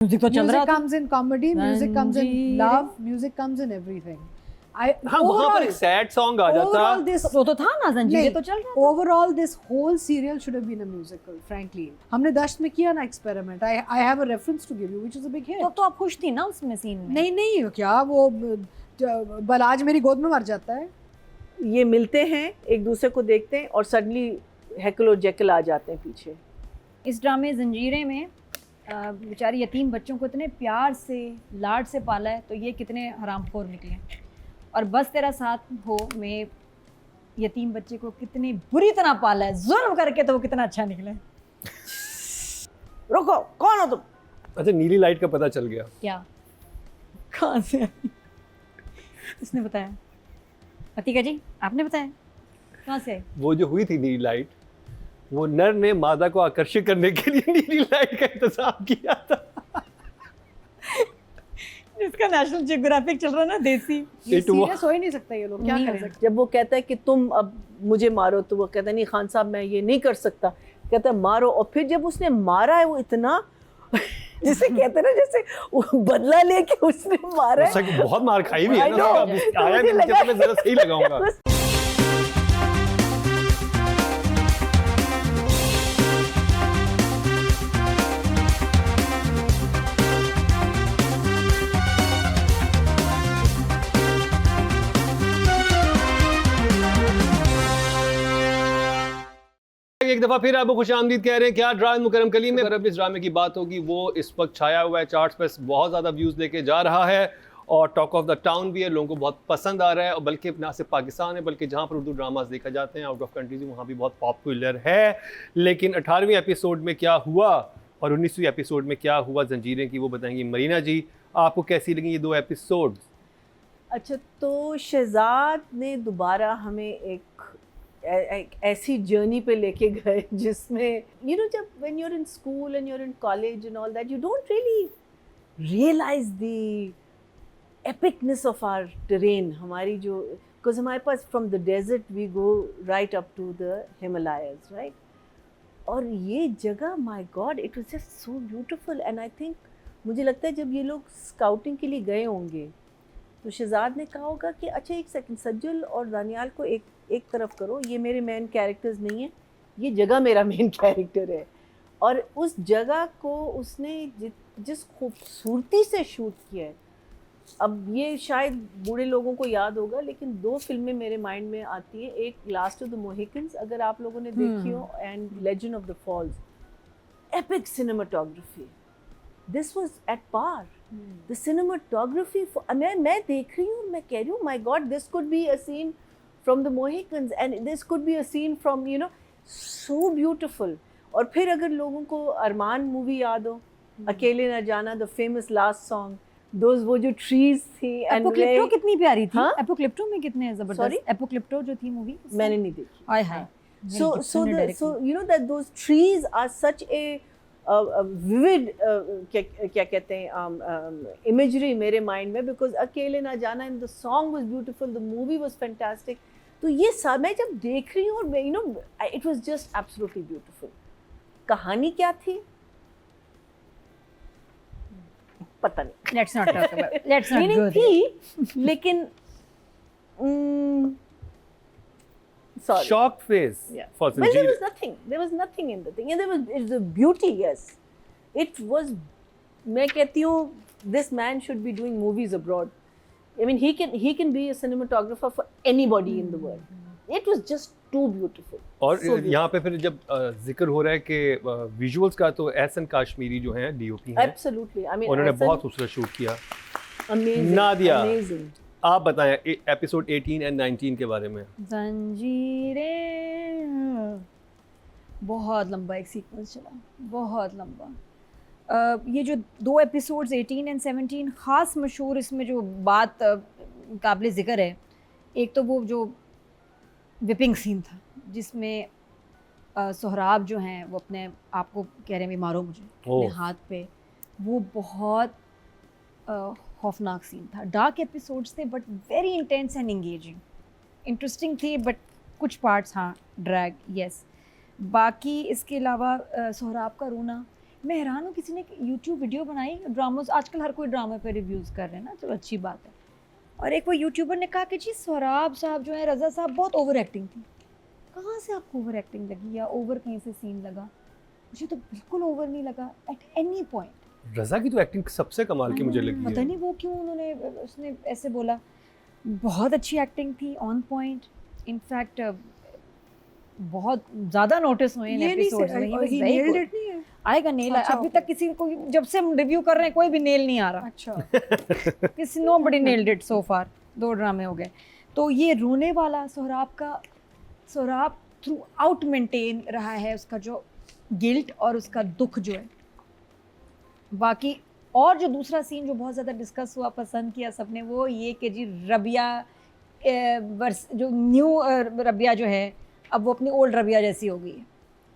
Music तो चल रहा Music था। comes in comedy, music comes in love, music comes in everything. हाँ वहाँ पर एक सैड सॉन्ग आ जाता। overall this वो तो था ना, जंजीरें नहीं, तो चल रहा था। overall this whole serial should have been a musical, frankly. हमने दश्त में किया ना experiment. I have a reference to give you, which is a big hit. तो आप खुश थी ना उसमें सीन में? नहीं क्या वो बलाज मेरी गोद में मर जाता है। ये मिलते हैं, एक दूसरे को देखते हैं और सडनली हैकल और जेकल आ जाते हैं पीछे। इस ड्रामे जंजीरें में बेचारे यतीम बच्चों को इतने प्यार से लाड से पाला है, तो ये कितने हरामखोर निकले। और बस तेरा साथ हो में यतीम बच्चे को कितनी बुरी तरह पाला है, जुल्म करके, तो वो कितना अच्छा निकले। रुको, कौन हो तुम? अच्छा नीली लाइट का पता चल गया। क्या? कहाँ से आई? किसने बताया? अतिका जी आपने बताया? कहाँ से आई? वो जो हुई थी नीली लाइट, वो नर ने मादा को आकर्षित करने के लिए नीली लाइट का इंतजाम किया था। जिसका नेशनल जियोग्राफिक चल रहा है ना, देसी। ये सीरियस हो ही नहीं सकता, ये लोग क्या कर सकते। जब वो कहता है कि तुम अब मुझे मारो, तो वो कहता है नहीं खान साहब मैं ये नहीं कर सकता, कहता है मारो। और फिर जब उसने मारा है वो इतना जिसे कहते हैं ना, जैसे वो बदला लेके उसने मारा है। सच बहुत मार खाई भी है ना I know. उसका। आया नहीं मुझे, तो मैं जरा सही लगाऊंगा। एक दफा फिर आपको खुशामदीद कह रहे हैं क्या ड्रामे मुकरम कलीम में। अगर अब इस ड्रामे की बात होगी, वो इस वक्त छाया हुआ है चार्ट्स पर, बहुत ज़्यादा व्यूज़ लेके जा रहा है और टॉक ऑफ द टाउन भी है, लोगों को बहुत पसंद आ रहा है। और बल्कि ना सिर्फ पाकिस्तान है, बल्कि जहाँ पर उर्दू ड्रामास देखा जाते हैं आउट ऑफ कंट्रीज, वहाँ भी बहुत पॉपुलर है। लेकिन 18वें एपिसोड में क्या हुआ और 19वीं एपिसोड में क्या हुआ जंजीरें की, वो बताएंगी मरीना जी। आपको कैसी लगी ये 2 एपिसोड? अच्छा, तो शहजाद ने दोबारा हमें एक ऐसी जर्नी पे लेके गए जिसमें जब when you are in school and you are in college and all that, you don't really realise the epicness of our terrain, हमारी जो, because हमारे पास from the desert we go right up to the Himalayas, right? और ये जगह, my God, it was just so beautiful and I think मुझे लगता है जब ये लोग स्काउटिंग के लिए गए होंगे तो शहजाद ने कहा होगा कि अच्छा एक सेकंड, सज्जल और दानियाल को एक तरफ करो, ये मेरे मेन कैरेक्टर्स नहीं है, ये जगह मेरा मेन कैरेक्टर है। और उस जगह को उसने जिस खूबसूरती से शूट किया है, अब ये शायद बूढ़े लोगों को याद होगा, लेकिन 2 फिल्में मेरे माइंड में आती हैं। एक लास्ट ऑफ द मोहिकन्स, अगर आप लोगों ने देखी हो, and legend of the falls. Epic cinematography, this was at par. The cinematography, मैं देख रही हूँ, मैं कह रही हूँ my god, this could be a scene from the Mohicans and this could be a scene from so beautiful. और फिर अगर लोगों को अरमान मूवी याद हो, अकेले न जाना, द फेमस लास्ट सॉन्ग, वो जो ट्रीज थी, एपोक्लिप्टो कितनी प्यारी थी। हाँ? एपोक्लिप्टो में कितने जबरदस्त, एपोक्लिप्टो जो थी मूवी, मैंने नहीं देखी। हाय हाय। So you know that those trees are such a vivid क्या कहते हैं imagery मेरे mind में, because अकेले ना जाना, and the song was beautiful, the movie was fantastic. तो ये सब मैं जब देख रही हूँ और it was just absolutely beautiful. कहानी क्या थी पता नहीं, let's not talk about, let's not go थी, लेकिन sorry. Shock face Yeah. for Well, there Zanjeer. was nothing. There was nothing in the thing. And it's the beauty, yes. It was. मैं कहती हूँ, this man should be doing movies abroad. I mean, he can be a cinematographer for anybody in the world. It was just too beautiful. और So beautiful. यहाँ पे फिर जब जिक्र हो रहा है कि विजुअल्स का, तो एहसन काश्मीरी जो हैं डीओपी हैं, Absolutely. I mean, उन्होंने Ahsan, बहुत खूबसूरत शूट किया। amazing. नादिया। Amazing. आप बताएं एपिसोड 18 एंड 19 के बारे में। जंजीरें, बहुत लंबा एक सीक्वेंस चला, बहुत लंबा। ये जो 2 एपिसोड्स 18 एंड 17 ख़ास मशहूर, इसमें जो बात काबिल ज़िक्र है, एक तो वो जो विपिंग सीन था जिसमें सोहराब जो हैं वो अपने आप को कह रहे हैं मारो मुझे अपने हाथ पे, वो बहुत खौफनाक सीन था। डार्क एपिसोड्स थे but very intense and engaging, interesting थी, बट कुछ पार्ट्स हाँ ड्रैग, यस। बाकी इसके अलावा सोहराब का रोना, मैं हैरान हूँ, किसी ने यूट्यूब वीडियो बनाई ड्रामोज, आजकल हर कोई ड्रामे पे रिव्यूज़ कर रहे हैं ना, चलो अच्छी बात है। और एक वो यूट्यूबर ने कहा कि जी सोहराब साहब जो है, रज़ा साहब बहुत ओवर एक्टिंग थी। कहाँ से आपको ओवर एक्टिंग लगी या ओवर कहीं से सीन लगा? मुझे तो बिल्कुल ओवर नहीं लगा एट एनी पॉइंट। रज़ा की तो एक्टिंग सबसे कमाल की मुझे लगी पता है। नहीं वो क्यों उसने ऐसे बोला। बहुत अच्छी एक्टिंग थी, ऑन पॉइंट। इनफैक्ट बहुत ज़्यादा नोटिस हुए इन ये नहीं एपिसोड्स में। he nailed it नहीं है? आएगा नेल। अच्छा, अभी okay. तक किसी को, जब से हम रिव्यू कर रहे हैं, कोई भी नेल नहीं आ रहा। अच्छा किसी नोबडी नेल्ड इट सो फार। 2 ड्रामे हो गए। तो ये रोने वाला सोहराब थ्रू आउट मेंटेन रहा है, उसका जो गिल्ट और उसका दुख जो है। बाकी और जो दूसरा सीन जो बहुत ज़्यादा डिस्कस हुआ, पसंद किया सबने, वो ये कि जी रबिया जो न्यू रबिया जो है, अब वो अपनी ओल्ड रबिया जैसी हो गई है।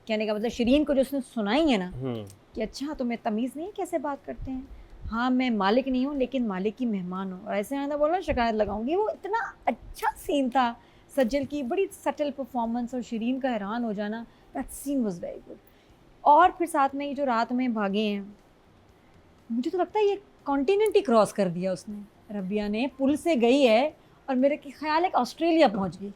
कहने का मतलब शिरीन को जो उसने सुनाई है ना कि अच्छा तुम्हें तमीज़ नहीं है कैसे बात करते हैं, हाँ मैं मालिक नहीं हूँ लेकिन मालिक की मेहमान हूँ, और ऐसे आना बोला शिकायत लगाऊंगी। वो इतना अच्छा सीन था, सज्जल की बड़ी सटल परफॉर्मेंस और शिरीन का हैरान हो जाना, that scene was very good. और फिर साथ में ये जो रात में भागे हैं, मुझे तो लगता है ये कॉन्टिनेंट ही क्रॉस कर दिया उसने। रबिया ने पुल से गई है और मेरे ख्याल है कि ऑस्ट्रेलिया पहुंच गई,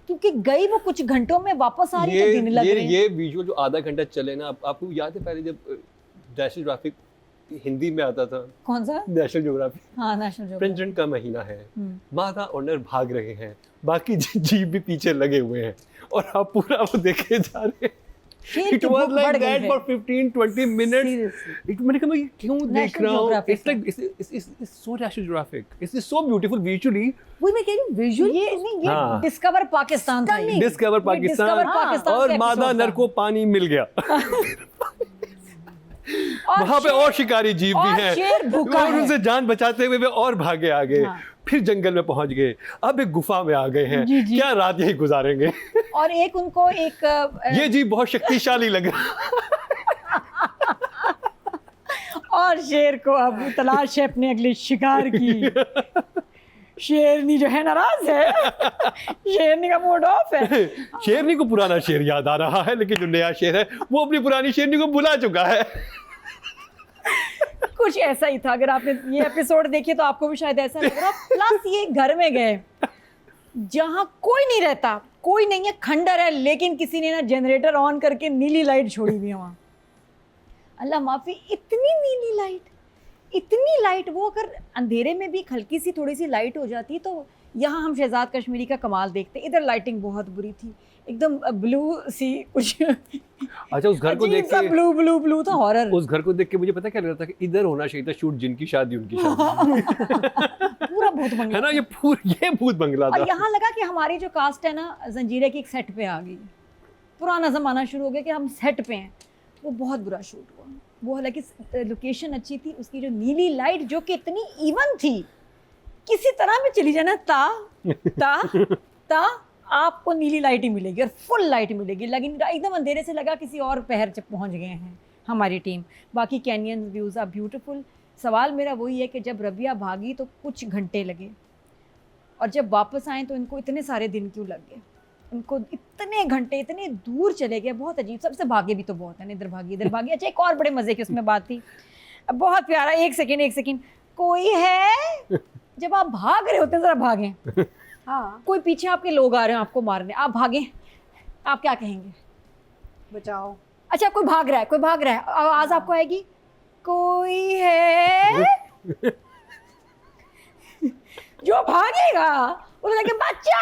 क्योंकि गई वो कुछ घंटों में, वापस आ रही है तो दिन लग रहे हैं। ये विजुअल जो आधा घंटा चले ना, आपको याद है पहले जब नेशनल ज्योग्राफिक हिंदी में आता था? कौन सा? National geographic. हाँ, नेशनल ज्योग्राफिक। प्रिंटन का महीना है, मादा ओनर भाग रहे हैं, बाकी जीव भी पीछे लगे हुए हैं, और आप पूरा वो देखे जा रहे हैं। शेर It की was भूख like बढ़ गई that है। for 15-20 minutes. मैंने कहा मैं ये क्यों देख रहा हूँ? Geographic It's like it's so National Geographic. It's so beautiful visually. वही मैं कह रही हूँ, विजुअल ये नहीं, ये हाँ। डिस्कवर पाकिस्तान था ये। डिस्कवर ये पाकिस्तान, डिस्कवर पाकिस्तान और का मादा episode नर था। को पानी मिल गया। और वहां पे शेर- और शिकारी जीव और भी हैं, शेर भूखा और है। उनसे जान बचाते हुए वे और भागे आ गए। हाँ। फिर जंगल में पहुंच गए, अब एक गुफा में आ गए हैं। जी, जी। क्या रात यही गुजारेंगे? और एक उनको एक ये जीव बहुत शक्तिशाली लग रहा। और शेर को अब तलाश है अपने अगले शिकार की। शेरनी जो है नाराज है, शेरनी का मूड ऑफ है। शेरनी को पुराना शेर याद आ रहा है, लेकिन जो नया शेर है वो अपनी पुरानी शेरनी को भुला चुका है। कुछ ऐसा ही था। अगर आपने ये एपिसोड देखी तो आपको भी शायद ऐसा लग रहा। प्लस ये घर में गए जहाँ कोई नहीं रहता, कोई नहीं है, खंडर है, लेकिन किसी ने ना जनरेटर ऑन करके नीली लाइट छोड़ी हुई है वहाँ। अल्लाह माफी, इतनी लाइट, वो अगर अंधेरे में भी हल्की सी थोड़ी सी लाइट हो जाती तो यहाँ हम शहजाद कश्मीरी का कमाल देखते। इधर लाइटिंग बहुत बुरी थी, एकदम ब्लू सी कुछ। अच्छा, उस घर को देख के ब्लू था, हॉरर। उस घर को देख के मुझे पता क्या लग रहा था कि इधर होना चाहिए था शूट, जिनकी शादी उनकी शादी। पूरा भूत बंगला है ना, ये भूत बंगला और था। यहाँ लगा कि हमारी जो कास्ट है ना जंजीरे की, एक सेट पे आ गई। पुराना ज़माना शुरू हो गया कि हम सेट पे हैं। वो बहुत बुरा शूट हुआ। वो हालांकि लोकेशन अच्छी थी, उसकी जो नीली लाइट जो कि इतनी इवन थी, किसी तरह में चली जाना ता आपको नीली लाइट ही मिलेगी और फुल लाइट मिलेगी। लेकिन एकदम अंधेरे से लगा किसी और पहर जब पहुँच गए हैं हमारी टीम। बाकी कैनियन व्यूज़ आर ब्यूटीफुल। सवाल मेरा वही है कि जब रबिया भागी तो कुछ घंटे लगे, और जब वापस आए तो इनको इतने सारे दिन क्यों लग गए? उनको इतने घंटे, इतने दूर चले गए, बहुत अजीब। सबसे भागे भी तो बहुत है, इधर भागी। अच्छा, एक और बड़े मज़े की उसमें बात थी, बहुत प्यारा। एक सेकेंड, कोई है? जब आप भाग रहे होते हैं ज़रा भागें। हाँ, कोई पीछे आपके लोग आ रहे हैं आपको मारने, आप भागें, आप क्या कहेंगे? बचाओ। अच्छा, कोई भाग रहा है, आवाज़ आपको आएगी, कोई है? जो भागेगा उसे लगे बच्चा,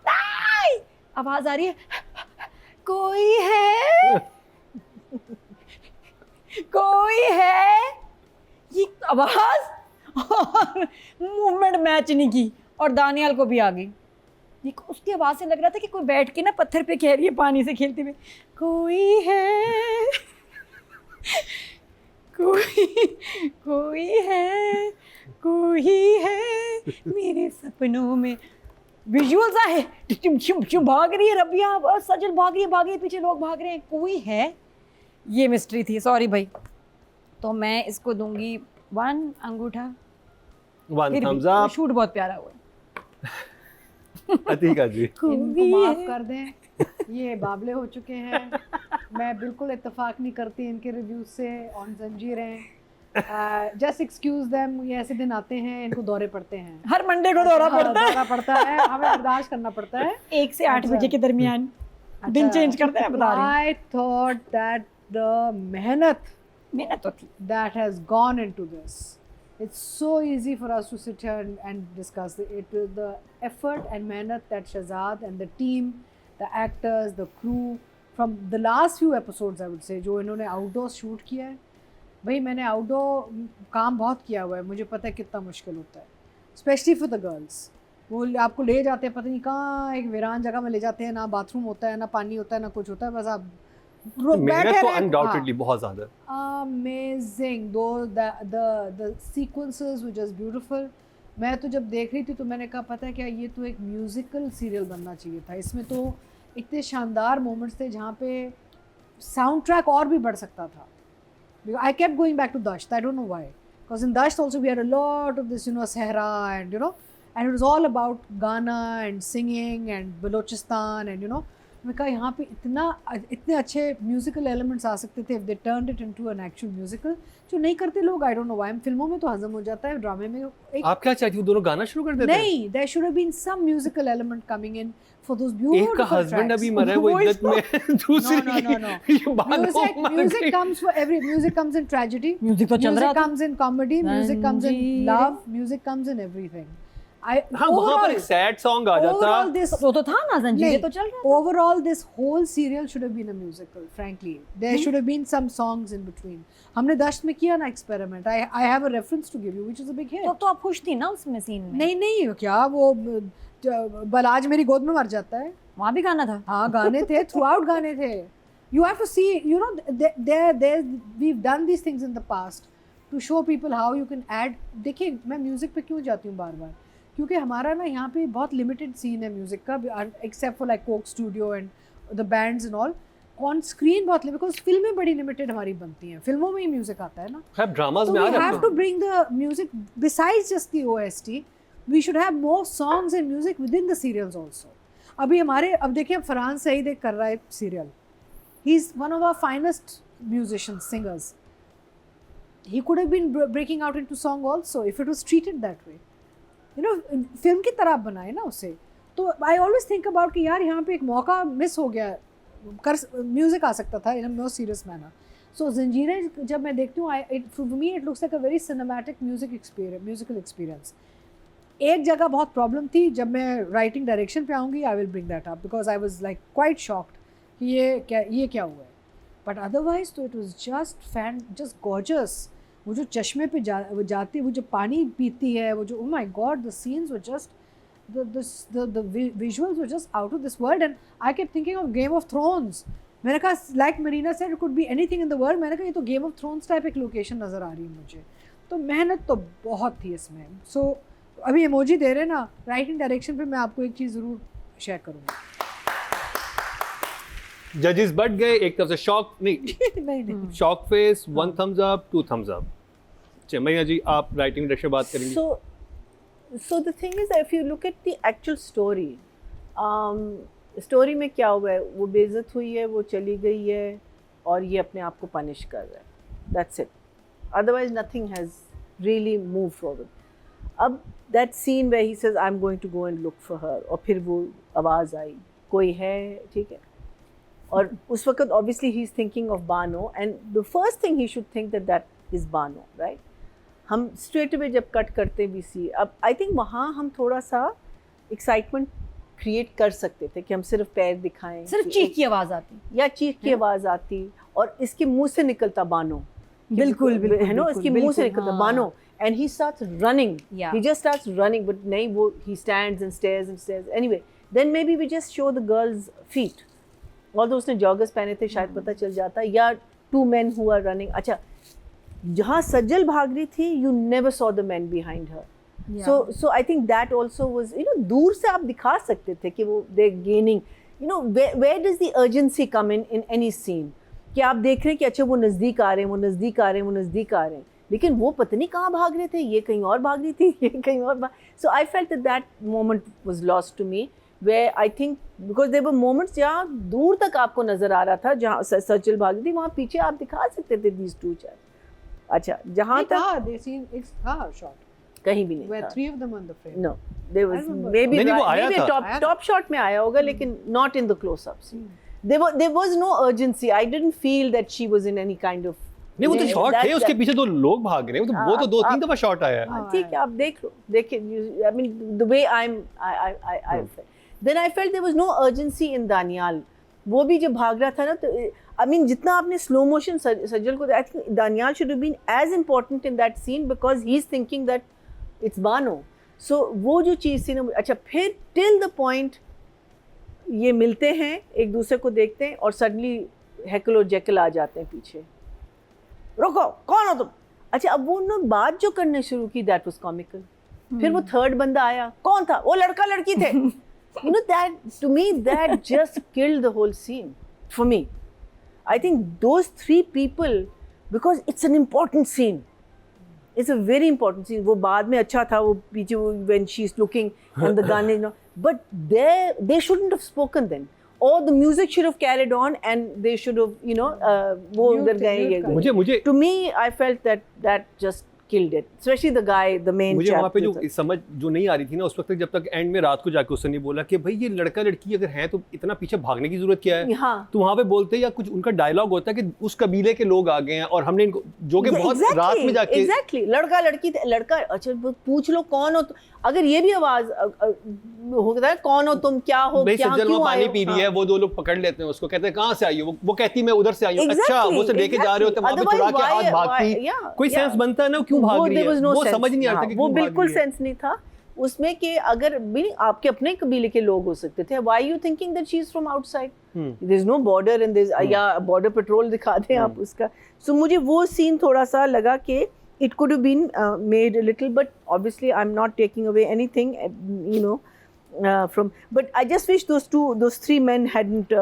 नहीं! आवाज आ रही है, कोई है? कोई है? ये आवाज और मूवमेंट मैच नहीं की, और दानियाल को भी आ गई। ये उसकी आवाज से लग रहा था कि कोई बैठ के ना पत्थर पे कह रही है पानी से खेलते हुए, कोई है? कोई है मेरे सपनों में। विजुअल्स आए, भाग रही है रबिया, सजल भाग रही है, पीछे लोग भाग रहे हैं, कोई है? ये मिस्ट्री थी। सॉरी भाई, तो मैं इसको दूंगी 1 अंगूठा। 1 thumbs up। शूट बहुत प्यारा हुआ। अतीका जी, इनको माफ कर दें। ये बाबले हो चुके हैं। मैं बिल्कुल इत्तेफाक नहीं करती इनके रिव्यूज से ऑन जंजीरें। जस्ट एक्सक्यूज देम, ये ऐसे दिन आते हैं इनको दौरे पड़ते हैं, हर मंडे को दौरा हाँ, पड़ता है, दौरा पड़ता है, हमें बर्दाश्त करना पड़ता है। 1 से 8 बजे के दरमियान दिन चेंज करते हैं, बता रही हूँ। आई थॉट दैट द मेहनत तो थी। that has gone into this. It's so easy for us to sit here and discuss it. The effort and mehnat that Shahzad and the team, the actors, the crew, from the last few episodes I would say, जो इन्होंने outdoor shoot किया है, भाई मैंने outdoor काम बहुत किया हुआ है, मुझे पता है कितना मुश्किल होता है, especially for the girls. वो आपको ले जाते हैं पता नहीं कहाँ एक वीरान जगह में ले जाते हैं, ना बाथरूम होता है, ना पानी होता है, ना कुछ होता है, बस आप मेहनत तो अनडाउटेडली बहुत ज़्यादा। Amazing, though the sequences were just beautiful. मैं तो जब देख रही थी तो मैंने कहा पता है क्या, ये तो एक म्यूजिकल सीरियल बनना चाहिए था। इसमें तो इतने शानदार मोमेंट्स थे जहाँ पे साउंड ट्रैक और भी बढ़ सकता था। I kept going back to Dasht, I don't know why, because in Dasht also we had a lot of this, Sahara and and it was all about Ghana and singing and Balochistan and मैं कहा यहाँ पे इतने अच्छे musical elements आ सकते थे if they turned it into an actual musical, जो नहीं करते लोग। I don't know why, फिल्मों में तो हजम हो जाता है, ड्रामे में एक आप क्या चाहती हो, दोनों गाना शुरू कर देते? नहीं, there should have been some musical element coming in for those beautiful एक का हस्बैंड tracks. अभी मरा है वो इज्जत में, दूसरी No. ये बात Music comes for every, music comes in tragedy, music तो चल रहा music था। comes in comedy, music comes in Ranjit. love, music comes in everything. हाँ, वहाँ पर एक सैड सॉन्ग आ जाता। overall this वो तो था ना, जंजीरें नहीं, तो चल रहा था। overall this whole serial should have been a musical, frankly. There should have been some songs in between. हमने दश्त में किया ना experiment. I have a reference to give you, which is a big hit. तो आप खुश थी ना उसमें सीन में? नहीं क्या वो बलाज मेरी गोद में मर जाता है, वहाँ भी गाना था। हाँ गाने थे, throughout गाने थे। You have to see, we've done these things in the past to show people how you can add. देखिए मैं म्यूजिक पे क्यों जाती हूँ बार-बार, क्योंकि हमारा ना यहाँ पे बहुत लिमिटेड सीन है म्यूजिक का, except for like Coke studio and the bands and all. On screen बहुत बिकॉज फिल्में बड़ी लिमिटेड हमारी बनती हैं, फिल्मों में ही म्यूजिक आता है ना, खैर ड्रामास तो में आ वी रहा have to bring the music besides just the OST, we should have more songs and music within the serials also. अभी हमारे अब देखिए फरहान सईद एक कर रहा है serial, he is one of our finest musicians, singers. He could have been breaking out into song also if it was treated that way. Film की तरह बनाए ना उसे। तो आई ऑलवेज थिंक अबाउट कि यार यहाँ पे एक मौका मिस हो गया, म्यूजिक आ सकता था इन अ मोर सीरियस मैनर। सो जंजीरें जब मैं देखती हूँ, for me it looks like a very cinematic musical experience. एक जगह बहुत प्रॉब्लम थी, जब मैं राइटिंग डायरेक्शन पे आऊँगी I will bring that up, because I was like quite shocked कि ये क्या हुआ है। बट अदरवाइज तो इट वॉज जस्ट गॉर्जियस। वो जो चश्मे पे जाती है, वो जो पानी पीती है, वो जो oh my god, the scenes were just the visuals were just out of this world, and I kept thinking of Game of Thrones. मैंने कहा like Marina said, it could be anything in the world. मैंने कहा ये तो Game of Thrones type एक location नज़र आ रही है मुझे। तो मेहनत तो बहुत थी इसमें। सो अभी इमोजी दे रहे ना राइटिंग डायरेक्शन पे, मैं आपको एक चीज़ ज़रूर शेयर करूँगा। जजेस बढ़ गए, एक तरफ से शॉक नहीं shock face, 1 thumbs up, 2 thumbs up। मैया जी आप राइटिंग डायरेक्शन बात करेंगे। So the thing is that if you look at the actual story, story में क्या हुआ है, वो बेइज्जत हुई है, वो चली गई है और ये अपने आप को पनिश कर रहा है, that's it. Otherwise nothing has really move forward. अब that scene where he says I am going to go and look for her, और फिर वो आवाज़ आई कोई है, ठीक है, और उस वक्त obviously he is thinking of Bano, and the first thing he should think that is Bano, right. हम स्ट्रेट अवे जब कट करते भी सी, अब आई थिंक वहाँ हम थोड़ा सा एक्साइटमेंट क्रिएट कर सकते थे कि हम सिर्फ पैर दिखाएं, सिर्फ चीख की आवाज़ आती, या चीख की आवाज़ आती और इसके मुंह से निकलता बानो, बिल्कुल है ना, इसके मुंह से निकलता Bano, and he starts running, Yeah. he just starts running, but नहीं वो he stands and stares anyway, then maybe we just show the girl's feet, although उसने joggers पहने थे, शायद पता चल जाता, या 2 men who are running। अच्छा, जहाँ सज्जल भाग रही थी, you never saw the men behind her, so I think that also was, दूर से आप दिखा सकते थे कि वो they're gaining, where does the urgency come in any scene, कि आप देख रहे हैं कि अच्छा वो नज़दीक आ रहे हैं, लेकिन वो पता नहीं कहाँ भाग रहे थे, ये कहीं और भाग रही थी, ये कहीं और भाग, so I felt that moment was lost to me, where I think because there were moments जहाँ दूर तक आपको नजर आ रहा था जहाँ सर्जिल भाग रही थी, वहाँ पीछे आप दिखा सकते थे these two chairs. अच्छा, जहाँ तक they seen एक shot कहीं भी नहीं where था. 3 of them on the frame. No, there was remember. maybe नहीं, वो आया था. top shot में आया होगा, लेकिन not in the close-ups. There was no urgency. I didn't feel that she was in any kind of. नहीं, वो तो शॉट थे, उसके पीछे 2 लोग भाग रहे हैं, वो तो 2-3 दफा शॉट आया है. ठीक है, आप देख लो, देखिए. I mean, the way I felt. Then I felt there was no urgency in Daniel. वो भी जब भाग रहा था ना, तो I mean, जितना आपने slow motion सज्जल को, I think Daniel should have been as important in that scene because he's thinking that it's Bano. So वो जो चीज़ थी ना, अच्छा, फिर till the point ये मिलते हैं, एक दूसरे को देखते हैं और suddenly हैकल और जैकल आ जाते हैं पीछे. रुको, कौन हो तुम? अच्छा, अब वो उन्होंने बात जो करने शुरू की, that was comical. फिर वो थर्ड बंदा आया, कौन था? वो लड़का लड़की थे. You know, that to me that just killed the whole scene for me. I think those 3 people, because it's an important scene. It's a very important scene. वो बाद में अच्छा था, वो पीछे when she's looking and the gun, you know, but they shouldn't have spoken then. Or the music should have carried on and they should have, you know, वो उधर गए ये गए. मुझे To me, I felt that just killed it, especially the guy, the main मुझे chap. वहाँ पे जो समझ जो नहीं आ रही थी ना उस वक्त तक, जब तक एंड में रात को जाके उसने नहीं बोला कि भाई ये लड़का लड़की अगर हैं तो इतना पीछे भागने की जरूरत क्या है. हाँ. तो वहाँ पे बोलते या कुछ उनका डायलॉग होता है कि उस कबीले के लोग आ गए हैं और हमने इनको, जो कि बहुत रात में जाके एग्जैक्टली लड़का लड़की लड़का, अच्छा पूछ लो कौन हो. अगर ये भी आवाज होता है, कौन हो तुम, क्या हो, भाई क्या सज्जल क्यों वो आए पानी हो? पी रही है, वो 2 लोग पकड़ लेते हैं उसको, कहते हैं कहाँ से आई हो, वो कहती मैं उधर से आई हूँ. अच्छा, वो से लेके जा रहे होते वहाँ पे चुरा के हाथ भागती. कोई सेंस बनता है ना, क्यों भाग रही है, वो समझ नहीं आता कि वो बिल्कुल सेंस नहीं था उसमें कि अगर भी आपके अपने कबीले के लोग हो सकते थे. Why you thinking that she is from outside? There is no border and there या बॉर्डर पेट्रोल दिखा दें आप उसका. सो मुझे वो सीन थोड़ा सा लगा कि it could have been made a little, but obviously I'm not taking away anything, you know, from, but I just wish those 3 men hadn't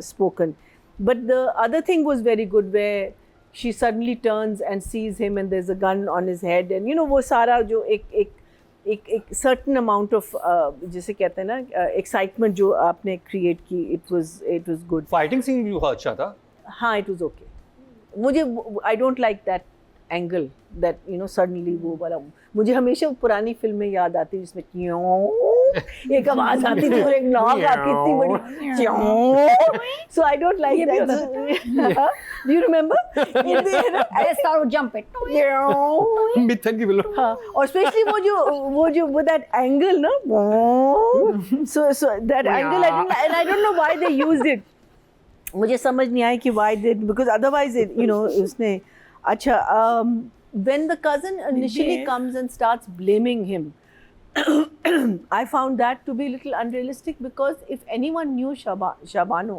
spoken. But the other thing was very good where she suddenly turns and sees him and there's a gun on his head and you know वो सारा जो एक certain amount of जिसे कहते हैं ना excitement जो आपने create की, it was good. Fighting scene भी बहुत अच्छा था. हाँ, it was okay. मुझे I don't like that angle that you know suddenly वो वाला, मुझे हमेशा पुरानी फिल्में याद आती है जिसमें क्यों एक आवाज आती थी और एक नाक आती थी बड़ी क्यों. So I don't like that. Do you remember? I start jump it. मिथन की फिल्म. हाँ, और स्पेशली वो that angle ना, so that angle I didn't, and I don't know why they used it. मुझे समझ नहीं आया कि why they, because otherwise it, you know, उसने अच्छा when the cousin initially comes and starts blaming him, I found that to be a little unrealistic because if anyone knew Shabano,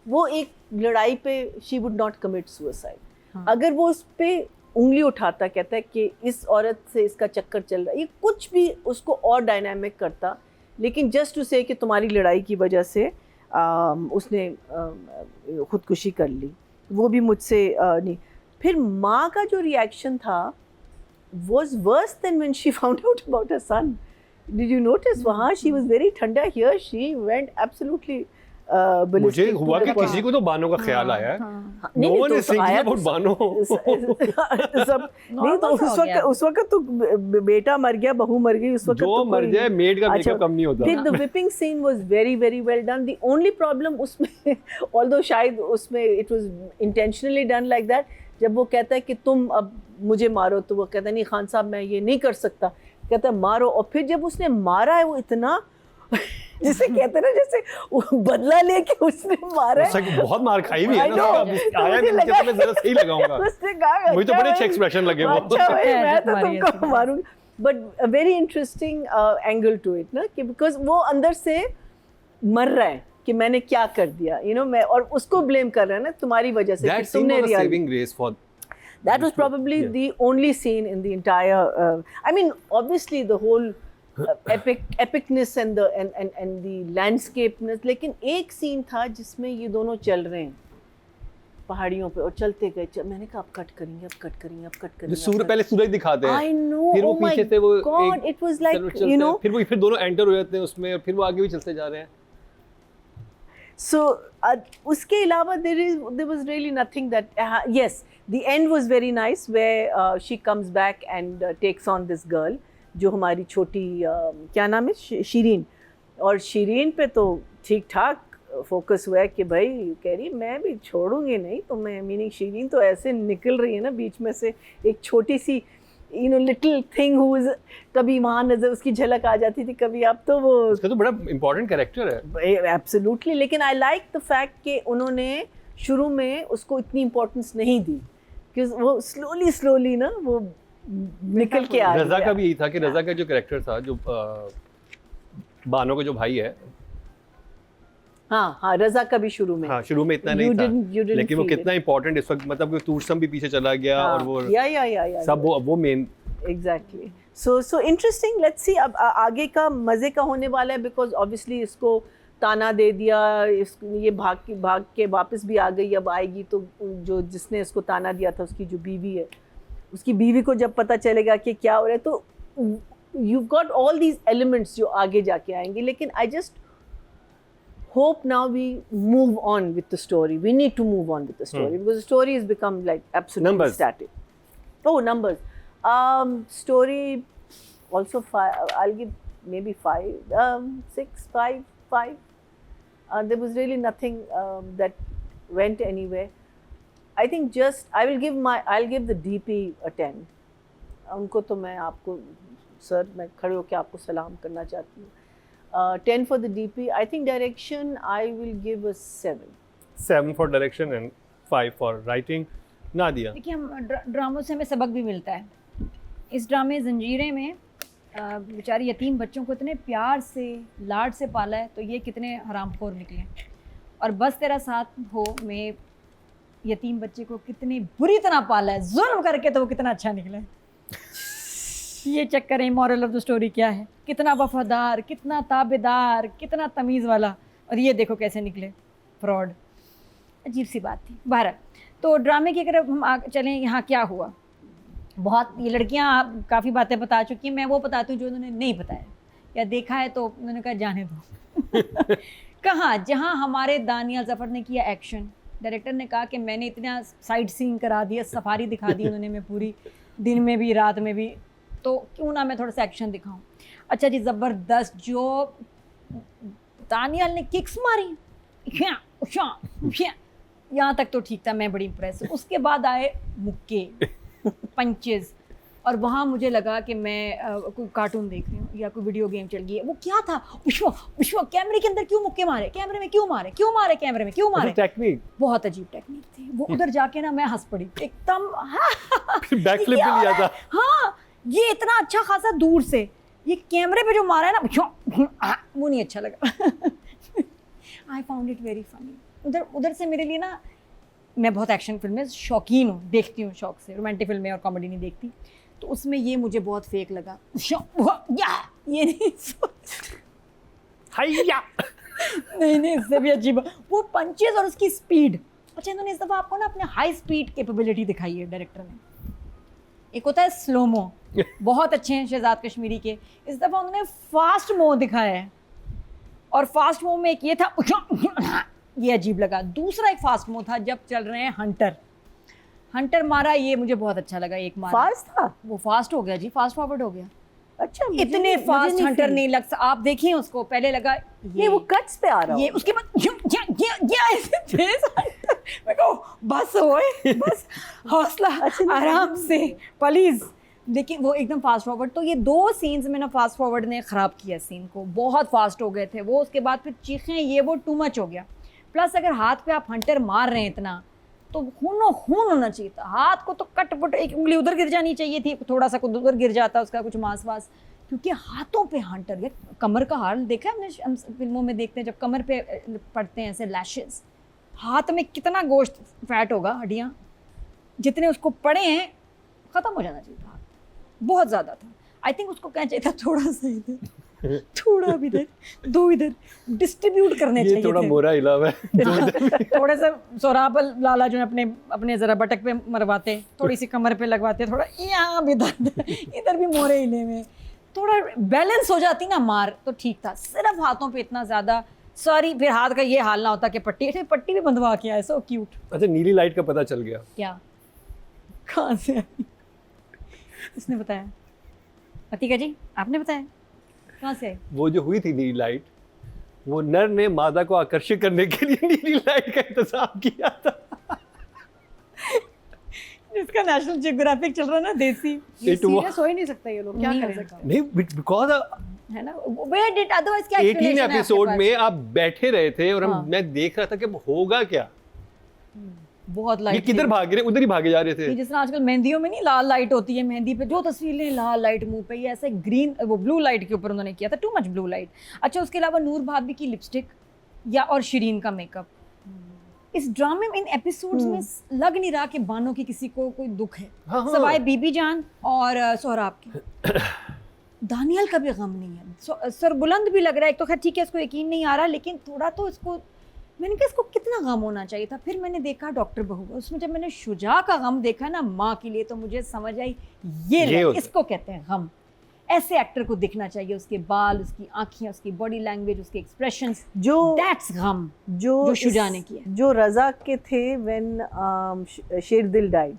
वो एक लड़ाई पे she would not commit suicide. अगर वो उस पे उंगली उठाता, कहता है कि इस औरत से इसका चक्कर चल रहा है, ये कुछ भी उसको और डायनामिक करता, लेकिन जस्ट टू से कि तुम्हारी लड़ाई की वजह से उसने खुदकुशी कर ली, वो भी मुझसे नहीं. फिर माँ का जो रिएक्शन था was worse than when she found out about her son. Did you notice? वहाँ she was very ठंडा. Here she went absolutely ballistic. मुझे हुआ कि किसी को तो बानो का ख्याल आया है. No one is thinking about Bano. सब नहीं तो उस वक्त तो बेटा मर गया, बहू मर गई, उस वक्त जो मर जाए मेड का मेकअप कम नहीं होता. फिर the whipping scene was very very well done. The only problem उसमें, although शायद उसमें it was intentionally done like that, जब वो कहता है कि तुम अब मुझे मारो, तो वो कहता है नहीं खान साहब मैं ये नहीं कर सकता, कहता है मारो. और फिर जब उसने मारा है वो इतना जिसे कहते हैं ना जैसे बदला लेके उसने मारा है. बहुत मार खाई भी है ना, आया नहीं मुझे तो मैं जरा सही लगाऊंगा. उसने कहा मुझे तो बड़े अच्छे एक्सप्रेशन लगे वो. अच्छा भाई मैं तो तुमको मारूंगी. But a very interesting angle to it ना, कि बिकॉज वो अंदर से मर रहा है कि मैंने क्या कर दिया, you know, मैं, और उसको ब्लेम कर रहा है ना तुम्हारी वजह से कि तुमने real. saving grace for that was probably the only scene in the entire I mean obviously the whole epicness and the landscapeness, लेकिन एक सीन था जिसमें ये दोनों चल रहे हैं पहाड़ियों पे और चलते गए मैंने कहा अब कट करेंगे अब कट करेंगे अब कट करेंगे सूर्य पहले सूरज दिखाते हैं, I know, फिर वो oh my पीछे से वो God, it was like, चलते you know, हैं, फिर दोनों एंटर हो जाते हैं उसमें और फिर वो आगे भी चलते जा रहे हैं. so उसके अलावा there was really nothing that yes, the end was very nice where she comes back and takes on this girl जो हमारी छोटी क्या नाम है शीरीन, और शीरीन पे तो ठीक ठाक फोकस हुआ है कि भाई कह रही मैं भी छोड़ूंगी नहीं तो मैं, मीनिंग शीरीन तो ऐसे निकल रही है ना बीच में से एक छोटी सी लिटिल थिंग हु इज, कभी वहाँ नजर उसकी झलक आ जाती थी कभी, अब तो वो उसका तो बड़ा इंपॉर्टेंट कैरेक्टर है. एब्सोल्युटली. लेकिन आई लाइक द फैक्ट कि उन्होंने शुरू में उसको इतनी इम्पोर्टेंस नहीं दी कि वो स्लोली ना वो निकल के आ रजा गया. का भी यही था कि रजा का जो कैरेक्टर था, जो बानो का जो भाई है, हाँ रजा का भी शुरू में, हाँ शुरू में इतना नहीं था, लेकिन वो कितना इंपॉर्टेंट इस वक्त, मतलब तूरसम भी पीछे चला गया और वो या सब वो main. Exactly. So interesting. Let's see अब आगे का मजे का होने वाला है, बिकॉज ऑब्वियसली इसको ताना दे दिया, ये भाग के वापस भी आ गई, अब आएगी तो जो जिसने इसको ताना दिया था उसकी जो बीवी है, उसकी बीवी को जब पता चलेगा कि क्या हो रहा है, तो you've got all these elements जो आगे जाके आएंगे. लेकिन I just hope now we move on with the story. We need to move on with the story because the story has become like absolutely Numbers. static. Oh, numbers. Story also 5. I'll give maybe 5, 6, 5, 5. There was really nothing that went anywhere. I think just I'll give the DP a 10. उनको तो मैं आपको sir मैं खड़े होकर आपको सलाम करना चाहती हूँ. 10 for the DP. I think direction I will give a 7. 7 for direction and 5 for writing. Nadia. देखिए हम ड्रामों से हमें सबक भी मिलता है. इस ड्रामे जंजीरें में बेचारी यतीम बच्चों को इतने प्यार से लाड से पाला है, तो ये कितने हरामखोर निकले. और बस तेरा साथ हो में यतीम बच्चे को कितनी बुरी तरह पाला है जुल्म करके, तो वो कितना अच्छा निकला. ये चेक करें मॉरल ऑफ द स्टोरी क्या है. कितना वफादार, कितना ताबेदार, कितना तमीज़ वाला, और ये देखो कैसे निकले फ्रॉड. अजीब सी बात थी. बहरहाल तो ड्रामे की अगर हम चलें, यहाँ क्या हुआ. बहुत ये लड़कियाँ काफ़ी बातें बता चुकी हैं, मैं वो बताती हूँ जो उन्होंने नहीं बताया या देखा है तो उन्होंने कहा जाने दो. कहाँ जहाँ हमारे दानिया ज़फ़र ने किया एक्शन, डायरेक्टर ने कहा कि मैंने इतना साइट सीइंग करा दिया, सफारी दिखा दी उन्होंने, मैं पूरी दिन में भी रात में भी, तो क्यों ना मैं थोड़ा सा एक्शन दिखाऊं. अच्छा जी, ज़बरदस्त जो दानियाल ने किक्स मारी, यहाँ तक तो ठीक था, मैं बड़ी इम्प्रेस. उसके बाद आए मुक्के, पंचेस, और वहाँ मुझे लगा कि मैं कोई कार्टून देख रही हूँ या कोई वीडियो गेम चल गई है. वो क्या था, विश्व कैमरे के अंदर क्यों मुक्के मारे, कैमरे में क्यों मारे, कैमरे में क्यों मारे. टेक्निक बहुत अजीब टेक्निक थी वो. उधर जाके ना मैं हंस पड़ी एकदम. बैक फ्लिप भी लिया था. हाँ, ये इतना अच्छा खासा दूर से, ये कैमरे पे जो मारा है ना, वो नहीं अच्छा लगा. I found it very funny. उधर से मेरे लिए ना, मैं बहुत एक्शन फिल्में शौकीन हूँ, देखती हूँ शौक से, रोमांटिक फिल्में और कॉमेडी नहीं देखती, तो उसमें ये मुझे बहुत फेक लगा. ये नहीं नहीं इससे भी अजीब वो पंचेस और उसकी स्पीड. अच्छा, इन्होंने इस दफ़ा आपको ना अपने हाई स्पीड कैपेबिलिटी दिखाई है डायरेक्टर ने. एक होता है स्लोमो, बहुत अच्छे हैं शहजाद कश्मीरी के, इस दफ़ा उन्होंने फास्ट मो दिखाया है. और फास्ट मो में एक ये था, ये अजीब लगा. दूसरा एक फास्ट मो था जब चल रहे हैं हंटर मारा, ये मुझे बहुत अच्छा लगा. एक मारा फास्ट था, वो फास्ट हो गया जी, फास्ट फॉरवर्ड हो गया. अच्छा, इतने फास्ट हंटर नहीं लग आप देखिए उसको, पहले लगा ये वो कट्स पे आ रहा ये, उसके बाद ये ऐसे तेज हंटर. मैं कहूँ बस होए, बस हौसला, आराम से प्लीज. लेकिन वो एकदम फास्ट फॉरवर्ड. तो ये 2 सीन्स में ना फास्ट फॉरवर्ड ने ख़राब किया सीन को, बहुत फास्ट हो गए थे वो. उसके बाद फिर चीखें, ये वो टू मच हो गया. प्लस अगर हाथ पे आप हंटर मार रहे हैं इतना, तो खून होना चाहिए था. हाथ को तो कट एक उंगली उधर गिर जानी चाहिए थी, थोड़ा सा कुछ उधर गिर जाता उसका कुछ मांस वास, क्योंकि हाथों पे हंटर. यार कमर का हाल देखा है हमने, हम फिल्मों में देखते हैं जब कमर पे पड़ते हैं ऐसे लैशेस, हाथ में कितना गोश्त फैट होगा, हड्डियाँ जितने उसको पड़े हैं, ख़त्म हो जाना चाहिए था. बहुत ज़्यादा था. आई थिंक उसको कहना चाहिए था थोड़ा सा इधर. थोड़ा भी इधर, दो इधर, डिस्ट्रीब्यूट करने ये चाहिए थोड़ा थे। मोरा हिला हुआ है। थोड़े से सोराब लाला जो है अपने अपने जरा बटक पे मरवाते, थोड़ी सी कमर पे लगवाते, थोड़ा यहाँ भी दर्द, इधर भी मोरे हिले में, थोड़ा बैलेंस हो जाती ना मार तो ठीक था। सिर्फ हाथों पे इतना ज़्यादा, सॉरी, फिर हाथ का ये हाल ना होता कि पट्टी भी बंधवा के आए। So cute. अच्छा, नीली लाइट का पता चल गया। क्या, कहाँ से आई? किसने बताया? अतिका जी आपने बताया? कहाँ से आई? वो जो हुई थी नीली लाइट, वो नर ने मादा को आकर्षित करने के लिए नीली लाइट का इंतजाम किया था। जिसका नेशनल जियोग्राफिक चल रहा है ना, देसी, ये It was- serious हो ही नहीं सकता ये लोग, क्या नहीं हो करें? सकता। नहीं, बिकॉज है ना, वेयर डिड अदरवाइज क्या 18 explanation है आपके एपिसोड पास? में आप बैठे रहे थे और हाँ। मैं देख रहा था कि अब होगा क्या, बहुत ये लाइट किधर भाग रहे, उधर ही भागे जा रहे थे। जिस तरह आजकल मेहंदियों में नहीं लाल लाइट होती है, मेहंदी पे जो तस्वीरें लाल लाइट मुंह पे, ये ऐसे ग्रीन वो ब्लू लाइट के ऊपर उन्होंने किया था, टू मच ब्लू लाइट। अच्छा, उसके अलावा नूर भाभी की लिपस्टिक या और शिरीन का मेकअप, इस ड्रामे में इन एपिसोड्स में लग नहीं रहा कि बानो की किसी को कोई दुख है, हाँ, हाँ। सवाए बीबी जान और सोहराब की। दानियल का भी गम नहीं है, सरबुलंद भी लग रहा है, एक तो खैर ठीक है, इसको यकीन नहीं आ रहा, लेकिन थोड़ा तो इसको, मैंने कहा इसको कितना गम होना चाहिए था। फिर मैंने देखा डॉक्टर बहू, उसमें जब मैंने शुजा का गम देखा ना माँ के लिए, तो मुझे समझ आई ये होता है। इसको कहते हैं गम। ऐसे एक्टर को दिखना चाहिए, उसके बाल, उसकी आँखें, उसकी बॉडी लैंग्वेज, उसके एक्सप्रेशंस, जो दैट्स गम जो शुजा ने किया। जो रजा के थे when शेर दिल died,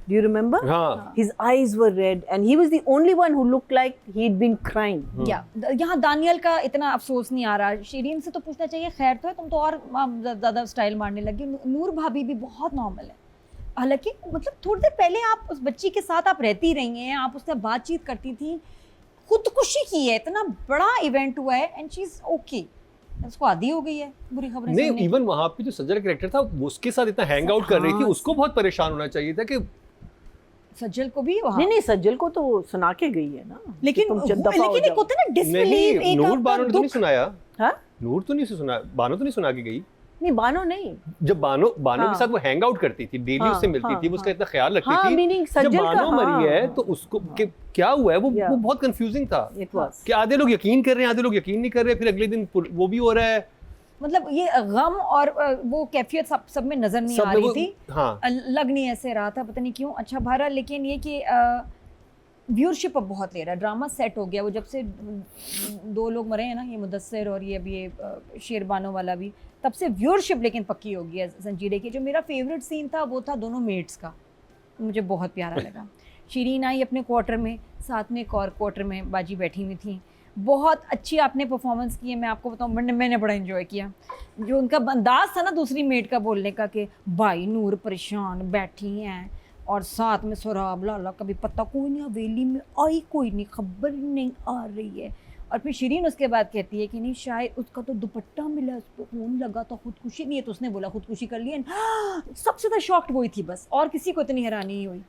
do you remember? हाँ, His eyes were red and he was the only one who looked like he'd been crying. या यहाँ दानियल का इतना अफसोस नहीं आ रहा। शिरीन से तो पूछना चाहिए खैर तो है, तुम तो और ज़्यादा स्टाइल मारने लगी। नूर भाभी भी बहुत नॉर्मल है, हालांकि मतलब थोड़ी देर पहले आप उस बच्ची के साथ आप रहती रही हैं, आप उससे बातचीत करती थी, खुदकुशी की है, इतना बड़ा इवेंट हुआ है एंड शी इज ओके। उसको आदी हो गई है बुरी खबरें नहीं, सुनने की। इवन वहां पे जो सज्जल कैरेक्टर था, वो उसके साथ इतना हैंग आउट कर रही थी, हाँ। उसको बहुत परेशान होना चाहिए था कि सज्जल को भी वहाँ, नहीं सज्जल को तो वो सुना के गई है ना, लेकिन तुम दफा हो लेकिन एक जाओ। होता है ना डिसबिलीव, नहीं, एक नूर आपका बानो ने तो नहीं दुख। सुनाया। हाँ? नूर तो नहीं सुना, बानो तो नहीं सुना के गई। नहीं बानो नहीं, जब बानो हाँ। के साथ वो हैंग आउट करती थी, डेली हाँ, उससे मिलती हाँ, थी, वो उसका हाँ। इतना ख्याल रखती हाँ, थी। meaning जब सज्जल का, बानो मरी है हाँ, तो उसको क्या हुआ है, वो Yeah. वो बहुत कंफ्यूजिंग था it was. कि आधे लोग यकीन कर रहे हैं, आधे लोग यकीन नहीं कर रहे, फिर अगले दिन वो भी हो रहा है। मतलब ये गम और वो कैफियत सब में नजर नहीं सब आ में रही वो- थी, हाँ, लग नहीं ऐसे रहा था, पता नहीं क्यों। अच्छा बहरहाल, लेकिन ये कि व्यूअरशिप अब बहुत ले रहा है, ड्रामा सेट हो गया। वो जब से दो लोग मरे हैं ना, ये मुदस्सिर और ये अभी ये शेरबानो वाला भी, तब से व्यूअरशिप लेकिन पक्की हो गई है संजीदे की। जो मेरा फेवरेट सीन था वो था दोनों मेट्स का, मुझे बहुत प्यारा लगा। शिरीन आई अपने क्वार्टर में, साथ में एक और क्वार्टर में बाजी बैठी हुई थी, बहुत अच्छी आपने परफॉर्मेंस की है। मैं आपको बताऊं, मैंने बड़ा एंजॉय किया जो उनका अंदाज था ना दूसरी मेट का बोलने का, कि भाई नूर परेशान बैठी हैं और साथ में सोराब लाला का भी पता कोई नहीं, हवेली में आई कोई नहीं, खबर नहीं आ रही है। और फिर शिरीन उसके बाद कहती है कि नहीं शायद उसका तो दुपट्टा मिला, उस पर खून लगा तो खुदकुशी नहीं है, तो उसने बोला खुदकुशी कर ली। सबसे ज़्यादा शॉक्ड वही थी बस, और किसी को इतनी हैरानी नहीं हुई।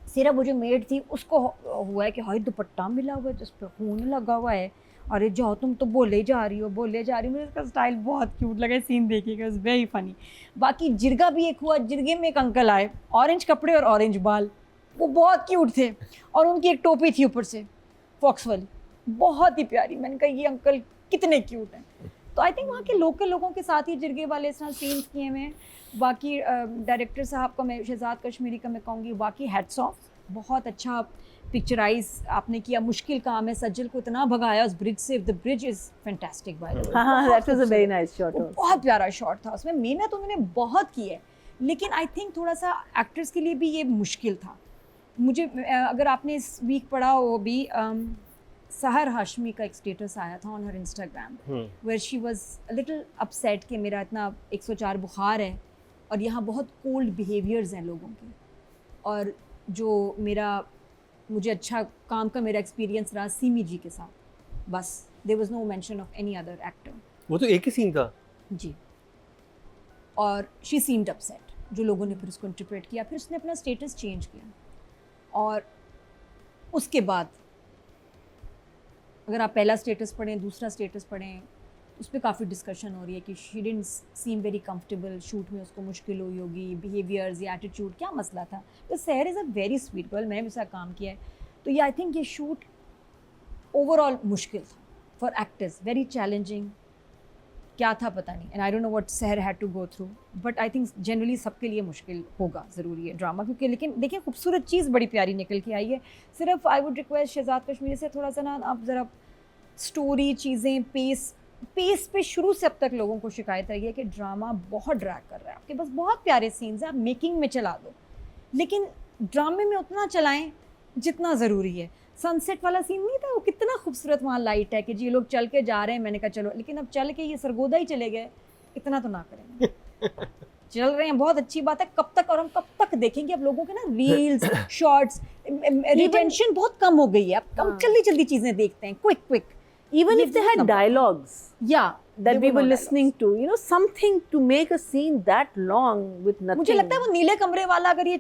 सिर्फ वो जो मेड थी उसको हुआ है कि हाय दुपट्टा मिला हुआ है जिस पर खून लगा हुआ है, अरे जाओ तुम तो बोले जा रही हो। मुझे इसका स्टाइल बहुत क्यूट लगा, सीन देखिएगा, इट्स वेरी फनी। बाकी जिरगा भी एक हुआ, जिरगे में एक अंकल आए, ऑरेंज कपड़े और ऑरेंज बाल, वो बहुत क्यूट थे, और उनकी एक टोपी थी ऊपर से फॉक्स वाली, बहुत ही प्यारी। मैंने कहा ये अंकल कितने क्यूट हैं। तो आई थिंक वहाँ के लोकल लोगों के साथ ही जिरगे वाले इस तरह सीन्स किए हुए हैं। बाकी डायरेक्टर साहब का, मैं शहजाद कश्मीरी का मैं कहूँगी बाकी हैट्स ऑफ, बहुत अच्छा पिक्चराइज आपने किया। मुश्किल काम है, सज्जल को इतना भगाया उस ब्रिज से, the bridge is fantastic by the way. हाँ, that was a very nice shot also. बहुत प्यारा शॉट था, उसमें मेहनत उन्होंने बहुत की है, लेकिन आई थिंक थोड़ा सा एक्टर्स के लिए भी ये मुश्किल था। मुझे अगर आपने इस वीक पढ़ा हो भी, सहर हाशमी का एक स्टेटस आया था on her Instagram, where she was a little upset कि मेरा इतना 104 बुखार है और यहाँ बहुत कोल्ड बिहेवियर्स हैं लोगों के, और जो मुझे अच्छा काम का मेरा एक्सपीरियंस रहा सीमी जी के साथ, बस there was no mention of any other actor. वो तो एक ही सीन था जी, और शी सीम्ड अपसेट, जो लोगों ने फिर उसको इंटरप्रेट किया, फिर उसने अपना स्टेटस चेंज किया, और उसके बाद अगर आप पहला स्टेटस पढ़ें, दूसरा स्टेटस पढ़ें, उस पर काफ़ी डिस्कशन हो रही है कि she didn't seem very comfortable, shoot में उसको मुश्किल हुई होगी, बिहेवियर्स या एटीट्यूड, क्या मसला था। तो सहर is a very sweet girl, मैंने भी उसका काम किया है, तो ये आई थिंक ये शूट ओवरऑल मुश्किल था, फॉर एक्टर्स वेरी चैलेंजिंग, क्या था पता नहीं, and I don't know what Sehar had to go through, but I think generally सबके लिए मुश्किल होगा, ज़रूरी है ड्रामा, क्योंकि लेकिन देखिए खूबसूरत चीज़ बड़ी प्यारी निकल के आई है। सिर्फ I would request Shahzad Kashmiri से थोड़ा सा ना आप ज़रा स्टोरी चीज़ें पेस पे शुरू से अब तक लोगों को शिकायत रही है कि ड्रामा बहुत ड्रैग कर रहा है, आपके पास बहुत प्यारे सीन्स हैं, आप मेकिंग में चला दो, लेकिन ड्रामे में उतना चलाएं जितना ज़रूरी है। सनसेट वाला सीन नहीं था, वो कितना खूबसूरत वहाँ लाइट है कि जी लोग चल के जा रहे हैं, मैंने कहा चलो, लेकिन अब चल के ये सरगोदा ही चले गए, इतना तो ना करें। चल रहे हैं बहुत अच्छी बात है, कब तक, और हम कब तक देखेंगे अब लोगों के ना रील्स शॉर्ट्स, रिटेंशन बहुत कम हो गई है, अब कम जल्दी चीज़ें देखते हैं, quick Even if they had dialogues या that we were listening to, you know, something to make a scene that long with nothing. मुझे लगता है वो नीले कमरे वाला अगर ये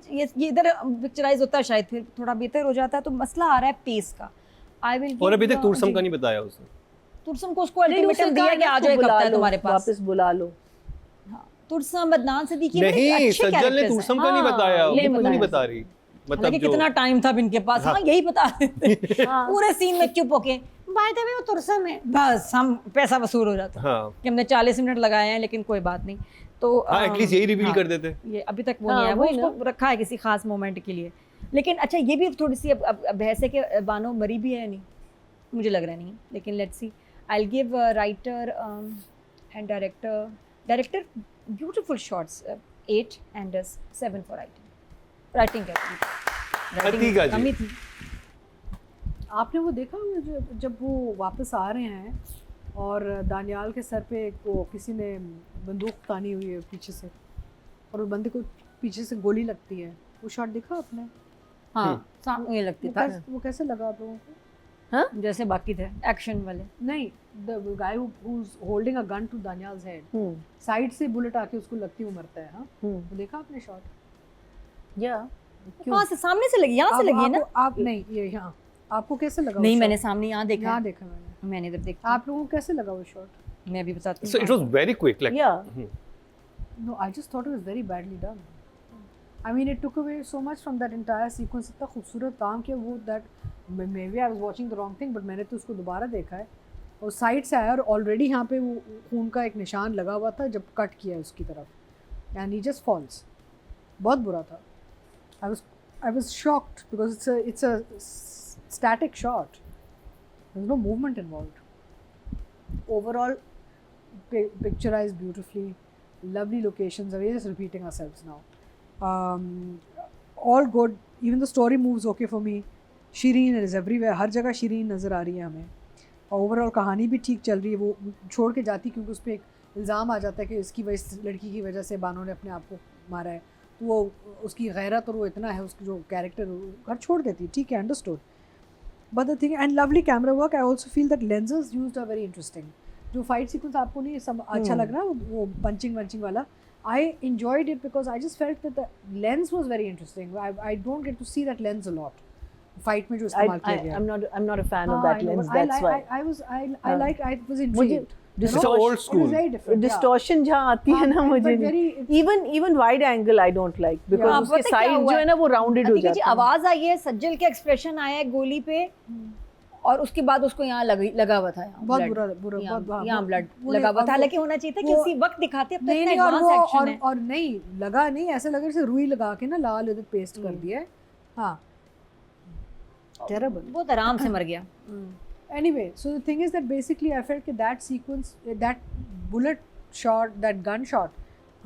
इधर पिक्चराइज होता है शायद फिर थोड़ा बेहतर हो जाता है, तो मसला आ रहा है पेस का। आई विल, और अभी तक तुरसम का नहीं बताया उसने। तुरसम को उसको अल्टीमेटम दिया कि आ जाओ एक हफ्ता तुम्हारे पास, वापस बुला लो। हाँ, तुरसम अदनान सिद्दीकी नहीं, सज्जल ने तुरसम का नहीं बताया, वो क्यों नहीं बता रही, मतलब जो कितना टाइम था इनके पास, हाँ यही बता देते पूरे सीन में चुप होके, बाय द वे वो तुरसम है, बस हम पैसा वसूल हो जाता हाँ कि हमने 40 मिनट लगाए हैं, लेकिन कोई बात नहीं, तो एटलीस्ट यही रिवील कर देते। ये अभी तक वो नहीं है, वो उसको रखा है किसी खास मोमेंट के लिए। लेकिन अच्छा ये भी थोड़ी सी अब बहस है कि बानो मरी भी है या नहीं, मुझे लग रहा नहीं, लेकिन let's see. I will give writer and director beautiful shots 8 and 7 for writing Atika ji. कमी थी। आपने वो देखा जब वो वापस आ रहे हैं और दानियाल के सर पे वो किसी ने बंदूक तानी हुई है पीछे से, और वो बंदे को पीछे से गोली लगती है, वो शॉट देखा आपने? हाँ सामने ये लगती था, वो कैसे लगा आप लोगों को? हाँ जैसे बाकी थे एक्शन वाले। नहीं, the guy who is holding a gun to Daniyal's head, side से बुलेट आके उसको लगती, वो मरता है। हाँ वो देखा आपने शॉट? या कहाँ से? सामने से लगी, यहाँ से लगी है ना? आप नहीं, ये यहाँ आपको कैसे लगा? नहीं मैंने सामने यहाँ देखा, यहाँ देखा मैंने इधर देखा। आप लोगों को कैसे लगा वो शॉट? मैं अभी बताती So हूँ। it was very quick, like No, I just thought it was very badly done. I mean, it took away so much from that entire sequence. इतना खूबसूरत काम किया वो, that maybe I was watching the wrong thing, but मैंने तो उसको दोबारा देखा है, और साइड से आया और ऑलरेडी यहाँ पे वो खून का एक निशान लगा हुआ था जब कट किया उसकी तरफ, and he just falls. बहुत बुरा था। I was shocked because it's a static shot. There's no movement involved. Overall, picturized beautifully, lovely locations. We're just repeating ourselves now. All good. Even the story moves okay for me. Shireen is everywhere. हर जगह Shireen नज़र आ रही है हमें, और overall कहानी भी ठीक चल रही है। वो छोड़ के जाती क्योंकि उस पर एक इल्ज़ाम आ जाता है कि इसकी वजह, लड़की की वजह से बानो ने अपने आप को मारा है, तो वो उसकी गैरत और वो इतना है उसकी जो कैरेक्टर, घर छोड़ देती, ठीक है, understood. But the thing, and lovely camera work, I also feel that lenses used are very interesting. जो फाइट सीक्वेंस आपको नहीं सब अच्छा लग रहा है, वो पंचिंग वंचिंग वाला, I enjoyed it because I just felt that the lens was very interesting. I don't get to see that lens a lot. Fight में जो इस्तेमाल किया गया। I'm not a fan of that lens. That's why. I was intrigued. It's old school. It is very different. Distortion जहाँ आती है ना, मुझे नहीं। Even wide angle I don't like because उसके side जो है ना वो rounded हो जाता है। आवाज आई है, सज्जल के एक्सप्रेशन आया है गोली पे, और उसके बाद उसको यहाँ लगा हुआ था, बहुत बुरा यहाँ ब्लड लगा हुआ था। हालांकि होना चाहिए था कि उसी वक्त दिखाते, अब तो इतना नहीं, एडवांस एक्शन है। और नहीं लगा, नहीं ऐसा लगा जैसे रुई लगा के ना लाल इधर पेस्ट कर दिया है। हाँ, टेरेबल, बहुत आराम से मर गया। Anyway, so the thing is that basically I felt that that sequence, that bullet shot, that gun shot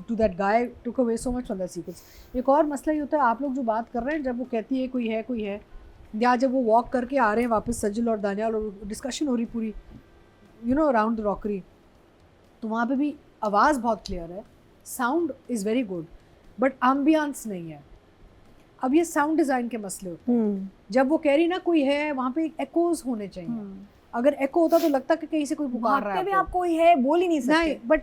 to that guy took away so much from that sequence. एक और मसला ये होता है, आप लोग जो बात कर रहे हैं, जब वो कहती है कोई है, या जब वो वॉक करके आ रहे हैं वापस सज्जल और दानियाल और डिस्कशन हो रही पूरी, you know, around the rockery, तो वहाँ पे भी आवाज़ बहुत क्लियर है, sound is very good, but ambience नहीं है। अब ये साउंड डिज़ाइन के मसले होते हैं। जब वो कह रही ना कोई है, वहाँ पे एक्ोज होने चाहिए। अगर एको होता तो लगता कि कहीं से कोई पुकार रहा है, आप कोई है बोल ही नहीं सकते। नहीं, but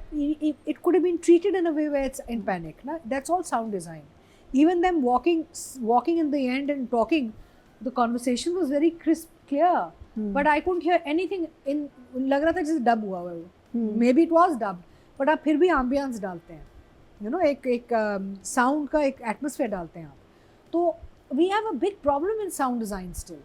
it could have been treated in a way where it's in panic ना, that's all sound design. Even them walking in the end and talking, the conversation was very crisp, clear, but I couldn't hear anything in, लग रहा था जैसे dub हुआ है वो, maybe it was dub, but आप फिर भी एम्बियंस डालते हैं, यू नो, एक साउंड का एक एटमॉस्फेयर डालते हैं आप। तो we have a big problem in sound design still.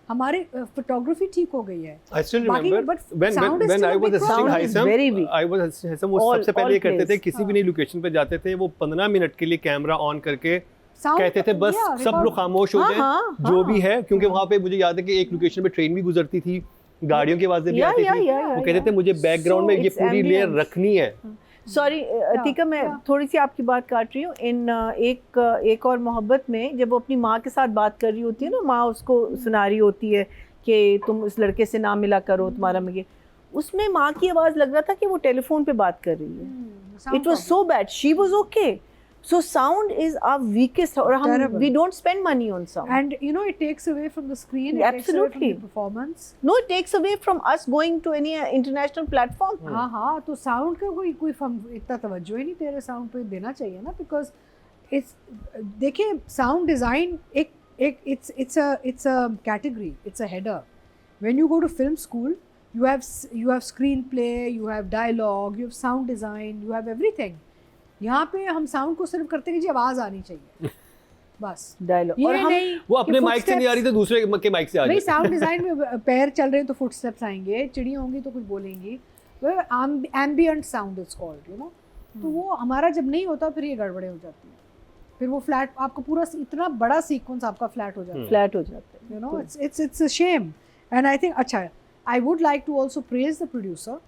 हमारी फोटोग्राफी ठीक हो गई है. I still बाकी remember but sound is when still I a was big assisting problem. Sound is Haitham, very weak. I was assisting Haitham, वो All- सबसे पहले ये all करते थे, plays. किसी भी नई लोकेशन पे जाते थे, वो 15 मिनट के लिए कैमरा ऑन करके Sound- कहते थे बस yeah, सब record- लोग खामोश हो हाँ, जाएं, हाँ, जो हाँ। भी है, क्योंकि वहाँ पे मुझे याद है कि एक लोकेशन पे ट्रेन भी गुजरती थी, गाड़ियों की आवाजें भी Yeah, आती yeah, थी, yeah, वो yeah, कहते थे yeah. मुझे बैकग्राउंड में So ये it's पूरी लेयर ambience. रखनी है. सॉरी अतिका, मैं yeah. थोड़ी सी आपकी बात काट रही हूँ. इन एक और मोहब्बत में जब वो अपनी माँ के साथ बात कर रही होती है ना, माँ उसको सुना रही होती है कि तुम उस लड़के से ना मिला करो, तुम्हारा मगे, उसमें माँ की आवाज़ लग रहा था कि वो टेलीफोन पे बात कर रही है. Sound It was so bad. She was okay. So sound is our weakest. और हम Terrible. we don't spend money on sound. And you know, it takes away from the screen. It takes away from Absolutely. the performance. No, it takes away from us going to any international platform. हाँ हाँ, तो sound का कोई इतना तवज्जो ही नहीं तेरे sound पे देना चाहिए ना, बिकॉज देखिए साउंड डिज़ाइन एक it's a category, it's a header. When you go to film school, you have screenplay, you have dialogue, you have sound design, you have everything. यहाँ पे हम साउंड को सिर्फ करते हैं कि जी आवाज़ आनी चाहिए बस. Dialogue. ये और हम नहीं वो अपने कि माइक से नहीं आ रही तो दूसरे के माइक से आ भाई जाए. साउंड डिजाइन में पैर चल रहे हैं तो फुटस्टेप्स आएंगे, चिड़िया होंगी तो कुछ बोलेंगी, ambient sound is called, you know. तो वो हमारा जब नहीं होता फिर ये गड़बड़े हो जाती है, फिर वो फ्लैट, आपको पूरा इतना बड़ा सीक्वेंस आपका फ्लैट हो जाता है, फ्लैट हो जाते हैं. You know. It's a shame. And I think, अच्छा, I would like to also praise the producer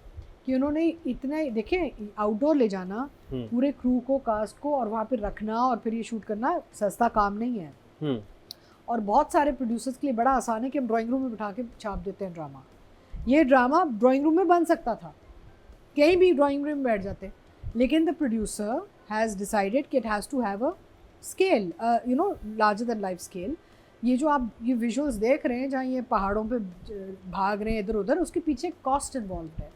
कि उन्होंने इतने, देखिए आउटडोर ले जाना पूरे क्रू को, कास्ट को, और वहाँ पे रखना और फिर ये शूट करना सस्ता काम नहीं है. और बहुत सारे प्रोड्यूसर्स के लिए बड़ा आसान है कि हम ड्राइंग रूम में बिठा के छाप देते हैं ड्रामा. ये ड्रामा ड्राइंग रूम में बन सकता था, कहीं भी ड्राइंग रूम में बैठ जाते, लेकिन द प्रोड्यूसर हैज़ डिसाइडेड कि it has to have a scale, you know, larger than life scale. ये जो आप ये विजुअल्स देख रहे हैं जहाँ ये पहाड़ों पे भाग रहे हैं इधर उधर, उसके पीछे कॉस्ट इन्वॉल्व है.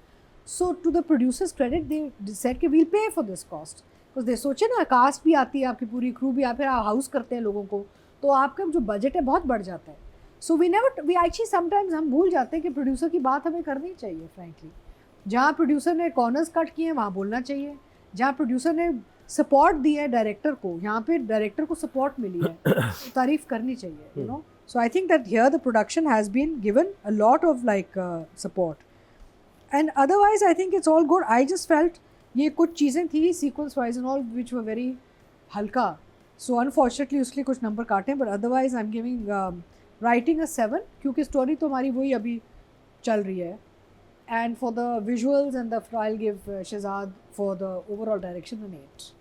So to the producers credit, they said कि we'll pay for this cost, because they सोचे ना कास्ट भी आती है आपकी, पूरी क्रू भी, आप फिर हाउस करते हैं लोगों को, तो आपका जो बजट है बहुत बढ़ जाता है. सो वी एक्चुअली समटाइम्स हम भूल जाते हैं कि प्रोड्यूसर की बात हमें करनी चाहिए. फ्रैंकली, जहाँ प्रोड्यूसर ने कॉर्नर्स कट किए हैं वहाँ बोलना चाहिए, जहाँ प्रोड्यूसर ने सपोर्ट दिया है डायरेक्टर को, यहाँ पे डायरेक्टर को सपोर्ट मिली है, तो तारीफ करनी चाहिए, you know. So I think that here the production has been given a lot of like support, and otherwise I think it's all good. I just felt ये कुछ चीज़ें थी sequence wise and all which were very हल्का, so unfortunately उसके लिए कुछ number काटे, but otherwise I am giving writing a 7, क्योंकि स्टोरी तो हमारी वही अभी चल रही है. And for the visuals and I'll give Shehzad for the overall direction an 8.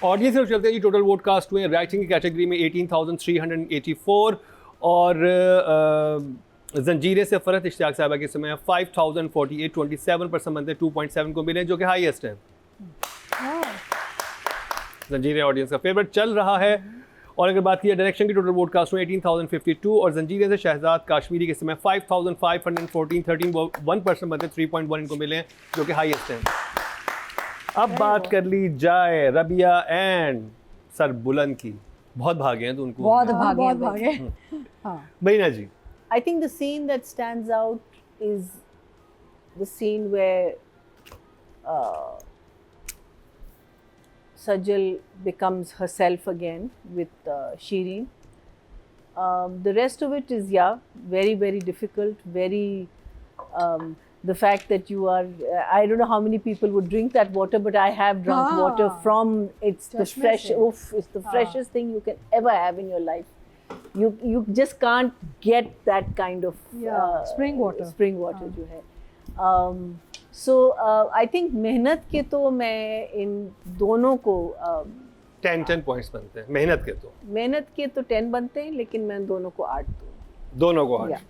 Audience से चलते हैं जी. टोटल वोट कास्ट हुए राइटिंग की कैटेगरी में 18,384 और जंजीरें से फरहत इश्तियाक साहिबा के समय 5,048, 27% बनते 2.7 को मिले, जो कि हाईएस्ट है. जंजीरें ऑडियंस का फेवरेट चल रहा है. और अगर बात की डायरेक्शन की, टोटल वोट कास्ट हुए 18,052 और जंजीरें से शहजाद काश्मीरी के समय 5,514, 13% बनते 3.1 इनको मिले हैं, जो कि हाईएस्ट है. अब बात कर ली जाए रबिया एंड सर बुलंद की. बहुत भागे हैं तो उनको. बहुत हाँ, भागे बहुत हैं भागे. हाँ. महीना जी. I think the scene that stands out is the scene where Sajal becomes herself again with Shireen. The rest of it is, yeah, very, very difficult. Very, the fact that you are, I don't know how many people would drink that water, but I have drunk water from, it's the Chashme fresh, se. oof, it's the freshest thing you can ever have in your life. You just can't get that kind of spring water. Spring water जो है. So I think मेहनत के तो मैं इन दोनों को 10 points बनते हैं मेहनत के तो. मेहनत के तो 10 बनते हैं, लेकिन मैं दोनों को 8 दूँ. दोनों को 8. Yeah.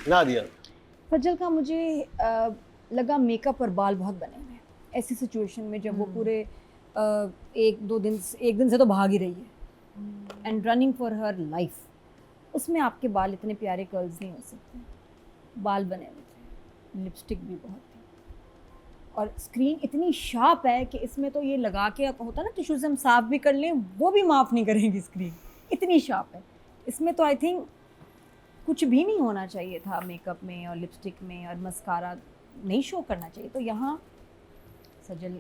नादिया. फजल का मुझे लगा मेकअप और बाल बहुत बने हुए हैं ऐसी सिचुएशन में, जब वो पूरे एक दिन से तो भाग ही रही है and running for her life. उसमें आपके बाल इतने प्यारे कर्ल्स नहीं हो सकते. बाल बने हुए थे, लिपस्टिक भी बहुत थी, और स्क्रीन इतनी शार्प है कि इसमें तो ये लगा के होता ना टिश्यू से हम साफ भी कर लें वो भी माफ़ नहीं करेंगी. स्क्रीन इतनी शार्प है इसमें, तो आई थिंक कुछ भी नहीं होना चाहिए था मेकअप में और लिपस्टिक में, और मस्कारा नहीं शो करना चाहिए. तो यहाँ सजल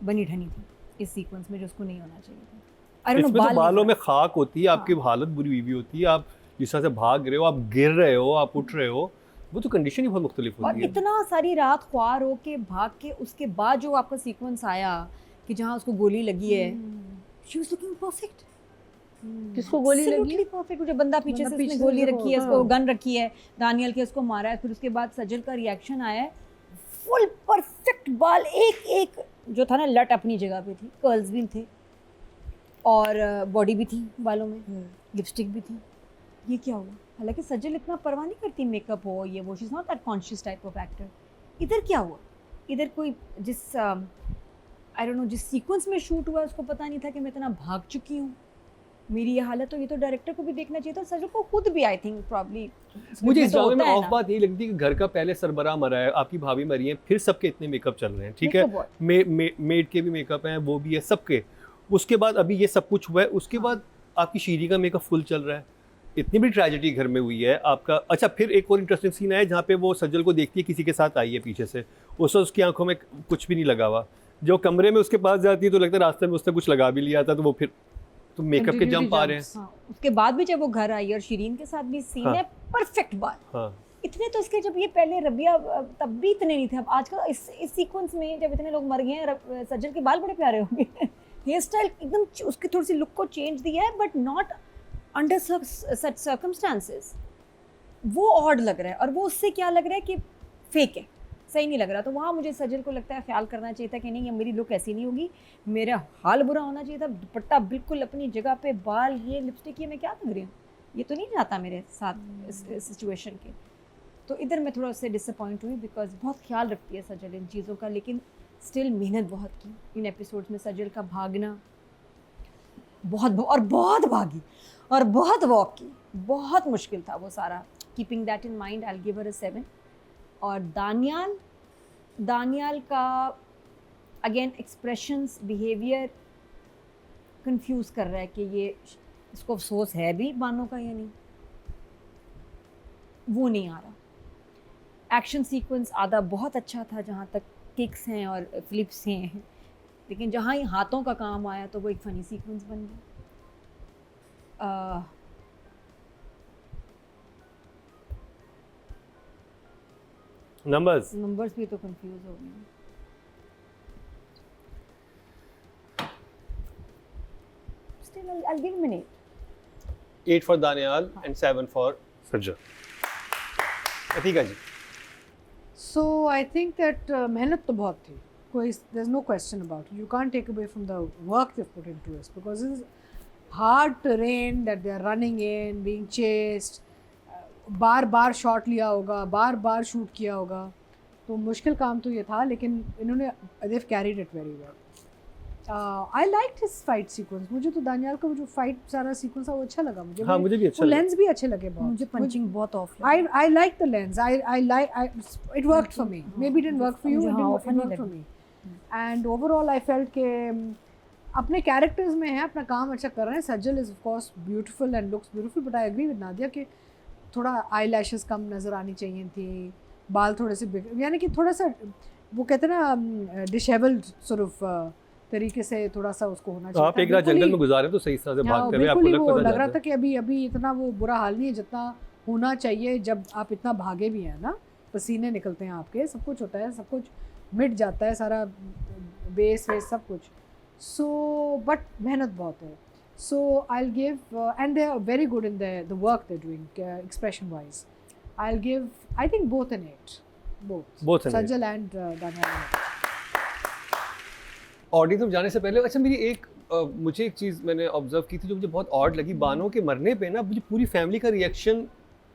बनी ढनी थी इस सीक्वेंस में, जो उसको नहीं होना चाहिए था. आई डोंट नो इसमें तो बालों में खाक होती है, आपकी हालत बुरी हुई होती है, आप जिस तरह से भाग रहे हो, आप गिर रहे हो, आप उठ रहे हो, वो तो कंडीशन ही बहुत मुख्तलिफ और होती है। इतना सारी रात ख्वार हो के भाग के उसके बाद जो आपका सीक्वेंस आया कि जहाँ उसको गोली लगी है, शी वाज लुकिंग परफेक्ट, किसको गोली लगी? परफेक्ट। जो बंदा पीछे से बंदा उसने पीछे गोली से रखी है, हाँ। उसको गन रखी है, दानियल के उसको मारा है, फिर उसके बाद सजल का रिएक्शन आया है, फुल परफेक्ट बाल, एक एक जो था ना लट अपनी जगह पे थी, कर्ल्स भी थे और बॉडी भी थी बालों में, लिपस्टिक भी थी। ये क्या हुआ? हालांकि सजल इतना परवाह नहीं करती मेकअप हो ये वो, she is not that conscious type of actor. इधर क्या हुआ? इधर कोई जिस आई डोंट नो जिस सीक्वेंस में शूट हुआ उसको पता नहीं था कि मैं इतना भाग चुकी हूँ, मेरी ये हालत। तो ये तो डायरेक्टर को भी देखना चाहिए था, सजल को खुद भी आई थिंक प्रॉब्ली। मुझे इस ड्रामे में ऑफ बात यही लगती है कि घर का पहले सरबराह मरा है, आपकी भाभी मरी है, फिर सबके इतने मेकअप चल रहे हैं, ठीक है, मेड के भी मेकअप हैं, वो भी है, सबके। उसके बाद अभी ये सब कुछ हुआ है, उसके बाद आपकी शीरी का मेकअप फुल चल रहा है, इतनी बड़ी ट्रेजेडी घर में हुई है आपका। अच्छा, फिर एक और इंटरेस्टिंग सीन है जहाँ पे वो सज्जल को देखती है किसी के साथ आई है पीछे से, उसकी आंखों में कुछ भी नहीं लगा हुआ, जो कमरे में उसके पास जाती है तो लगता है रास्ते में उसने कुछ लगा भी लिया था, तो वो फिर तो मेकअप के जंप आ रहे हैं। हाँ, उसके बाद भी जब वो घर आई और शिरीन के साथ भी सीन है, परफेक्ट बाल। हाँ, इतने तो इसके, जब ये पहले रबिया तब भी इतने नहीं थे, अब आजकल इस सीक्वेंस में जब इतने लोग मर गए हैं, सज्जल के बाल बड़े प्यारे हो गए। हेयर स्टाइल एकदम उसकी थोड़ी सी लुक को चेंज दिया है, but not under such circumstances. वो ऑड लग रहा है और वो उससे क्या लग रहा है कि फेक है, सही नहीं लग रहा। तो वहाँ मुझे सजल को लगता है ख्याल करना चाहिए था कि नहीं, ये मेरी लुक ऐसी नहीं होगी, मेरा हाल बुरा होना चाहिए था, दुपट्टा बिल्कुल अपनी जगह पे, बाल ये, लिपस्टिक ये, मैं क्या लग रही हूँ, ये तो नहीं जाता मेरे साथ इस सिचुएशन के। तो इधर मैं थोड़ा उससे डिसअपॉइंट हुई, बिकॉज बहुत ख्याल रखती है सजल इन चीज़ों का, लेकिन स्टिल मेहनत बहुत की इन एपिसोड्स में। सजल का भागना बहुत भागी और बहुत वॉक की, बहुत मुश्किल था वो सारा। Keeping that in mind, I will give her a 7। और दानियाल का अगेन एक्सप्रेशंस, बिहेवियर कंफ्यूज कर रहा है कि ये इसको अफसोस है भी बानों का या नहीं, वो नहीं आ रहा। एक्शन सीक्वेंस आधा बहुत अच्छा था, जहाँ तक किक्स हैं और फ्लिप्स हैं, लेकिन जहाँ ही हाथों का काम आया तो वो एक फ़नी सीक्वेंस बन गया। नंबर्स भी तो कंफ्यूज हो गए। Still, I'll give him an 8. 8 for Daniel and 7 for Sajjal। Atika ji. So I think that मेहनत तो बहुत थी, कोई there's no question about it. You can't take away from the work they've put into it, because this is hard terrain that they are running in, being chased, bar bar shot लिया होगा, बार बार shoot किया होगा, तो मुश्किल काम तो ये था, लेकिन इन्होंने they've carried it very well. I liked his fight sequence. मुझे तो दानियाल का वो जो फाइट सारा सीक्वेंस था वो अच्छा लगा मुझे। हाँ, मुझे भी अच्छा लगा। लेंस भी अच्छे लगे बहुत। मुझे पंचिंग बहुत of I like the lens. It worked for me. Maybe it didn't work for you. It worked for me. And overall, I felt कि अपने कैरेक्टर्स में है, अपना काम अच्छा कर रहे हैं। सज्जल is of course beautiful and looks beautiful, but I agree with Nadia कि थोड़ा eyelashes कम नज़र आनी चाहिए थी, बाल थोड़े से यानी कि थोड़ा सा वो कहते हैं ना disheveled sort of तरीके से थोड़ा सा उसको होना चाहिए। आप एक रात जंगल में गुजारे तो सही तरह से भाग कर रहे, आपको लग रहा था कि अभी इतना वो बुरा हाल नहीं है जितना होना चाहिए। जब आप इतना भागे भी हैं ना, पसीने निकलते हैं आपके, सब कुछ होता है, सब कुछ मिट जाता है, सारा बेस वेस सब कुछ। सो बट मेहनत बहुत है। So I will give and they are very good in the work they doing expression wise. I will give I think both an 8, both Sajal and Daniyal. Audience में जाने से पहले अच्छा मुझे एक चीज़ मैंने ऑब्जर्व की थी जो मुझे बहुत ऑड लगी। बानो के मरने पे ना मुझे पूरी फैमिली का रिएक्शन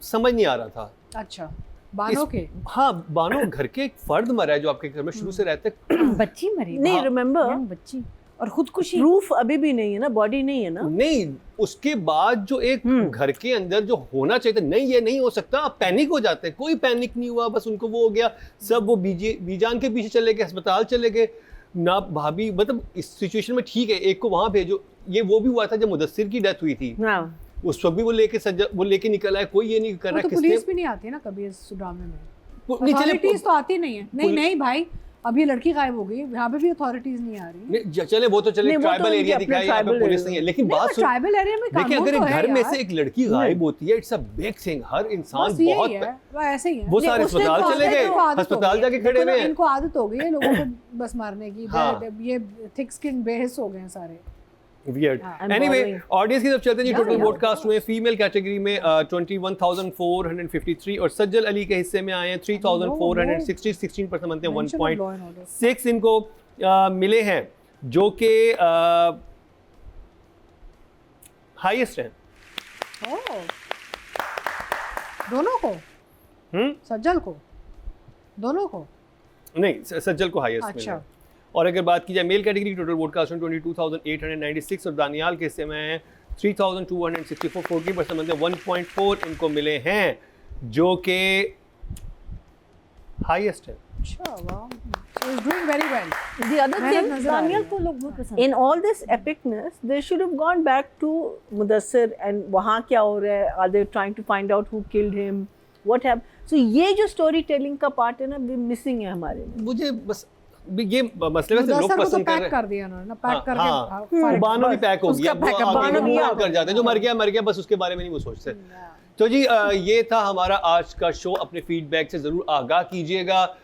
समझ नहीं आ रहा था। अच्छा, बानो के? हाँ, बानो घर के एक फर्द मरा है जो आपके घर में शुरू से रहते। बच्ची मरी नहीं, रिमेम्बर बच्ची और खुदकुशी। प्रूफ अभी भी नहीं है ना, बॉडी नहीं है ना। नहीं, उसके बाद जो एक घर के अंदर जो होना चाहिए था, नहीं ये नहीं हो सकता, आप पैनिक हो जाते हैं। कोई पैनिक नहीं हुआ, बस उनको वो हो गया, सब वो बीजान के पीछे चले गए, अस्पताल चले गए ना। भाभी मतलब इस सिचुएशन में ठीक है, एक को वहां भेजो। ये वो भी हुआ था जब मुदस्सिर की डेथ हुई थी, उस वक्त भी वो लेके निकल आया, कोई ये नहीं कर रहा। तो पुलिस भी नहीं आती है ना कभी इस ड्रामे में, अथॉरिटीज तो आती नहीं है। नहीं भाई, अब ये लड़की गायब हो गई, यहाँ पे भी अथॉरिटीज नहीं आ रही। नहीं चले वो तो चले नहीं, वो तो ट्राइबल उनके एरिया अपने दिखाया, यहाँ पे tribal पुलिस area नहीं है, लेकिन बात सुन ट्राइबल एरिया में देखिए कानून अगर तो एक है घर में यार। से एक लड़की गायब होती है, इट्स अ बिग थिंग। हर इंसान बस यही बहुत है, वो ऐसे ही है। वो नहीं, सारे उसने अस्पताल तो चले आदत गए, इनको आदत हो अस्पताल गई। जाके खड़े देखो ना, हुए हैं। इनको आदत हो गई है लोगों को बस मारने की। हाँ। ये थिक स्किन बेहिस हो गए हैं सारे। Weird. I'm anyway borrowing. Audience की तरफ चलते हैं जी। Yeah, total yeah. वोटकास्ट हुए फीमेल कैटेगरी में 21,453 और सज्जल अली के हिस्से में आए हैं 3,460, 16% बनते हैं Mention of law and order. 1.6 इनको मिले हैं, जो कि हाईएस्ट हैं। ओह, दोनों को, सज्जल को, दोनों को। नहीं सज्जल को हाईएस्ट मिले अच्छा। हैं। और अगर बात की जाए मेल कैटेगरी टोटल वोटकास्ट 22,896 और दानियाल के हिस्से में हैं 3,264, 40% बनते हैं 1.4 इनको मिले हैं, जो कि हाईएस्ट है। अच्छा, वाह, so he's doing very well. The other मेहनत thing, नजर आ रही दानियल है। को लोग बहुत पसंद in all this epicness, they should have gone back to Mudassir and वहाँ क्या हो रहा है? Are they trying to find out who killed him? What happened? So ये जो story telling का part है ना, वो missing है हमारे में। मुझे बस ये मसले वैसे लोग मुदस्सर को तो पसंद कर पैक रहे कर दिया उन्होंने ना, हाँ, पैक करके हाँ। फारिग। बानो भी पैक हो गया, उसका पैक- वो बानो भी move out कर जाते हैं, जो मर गया बस उसके बारे में नहीं वो सोचते। तो जी ये था हमारा आज का शो। अपने फीडबैक से ज़रूर आगाह कीजिएगा।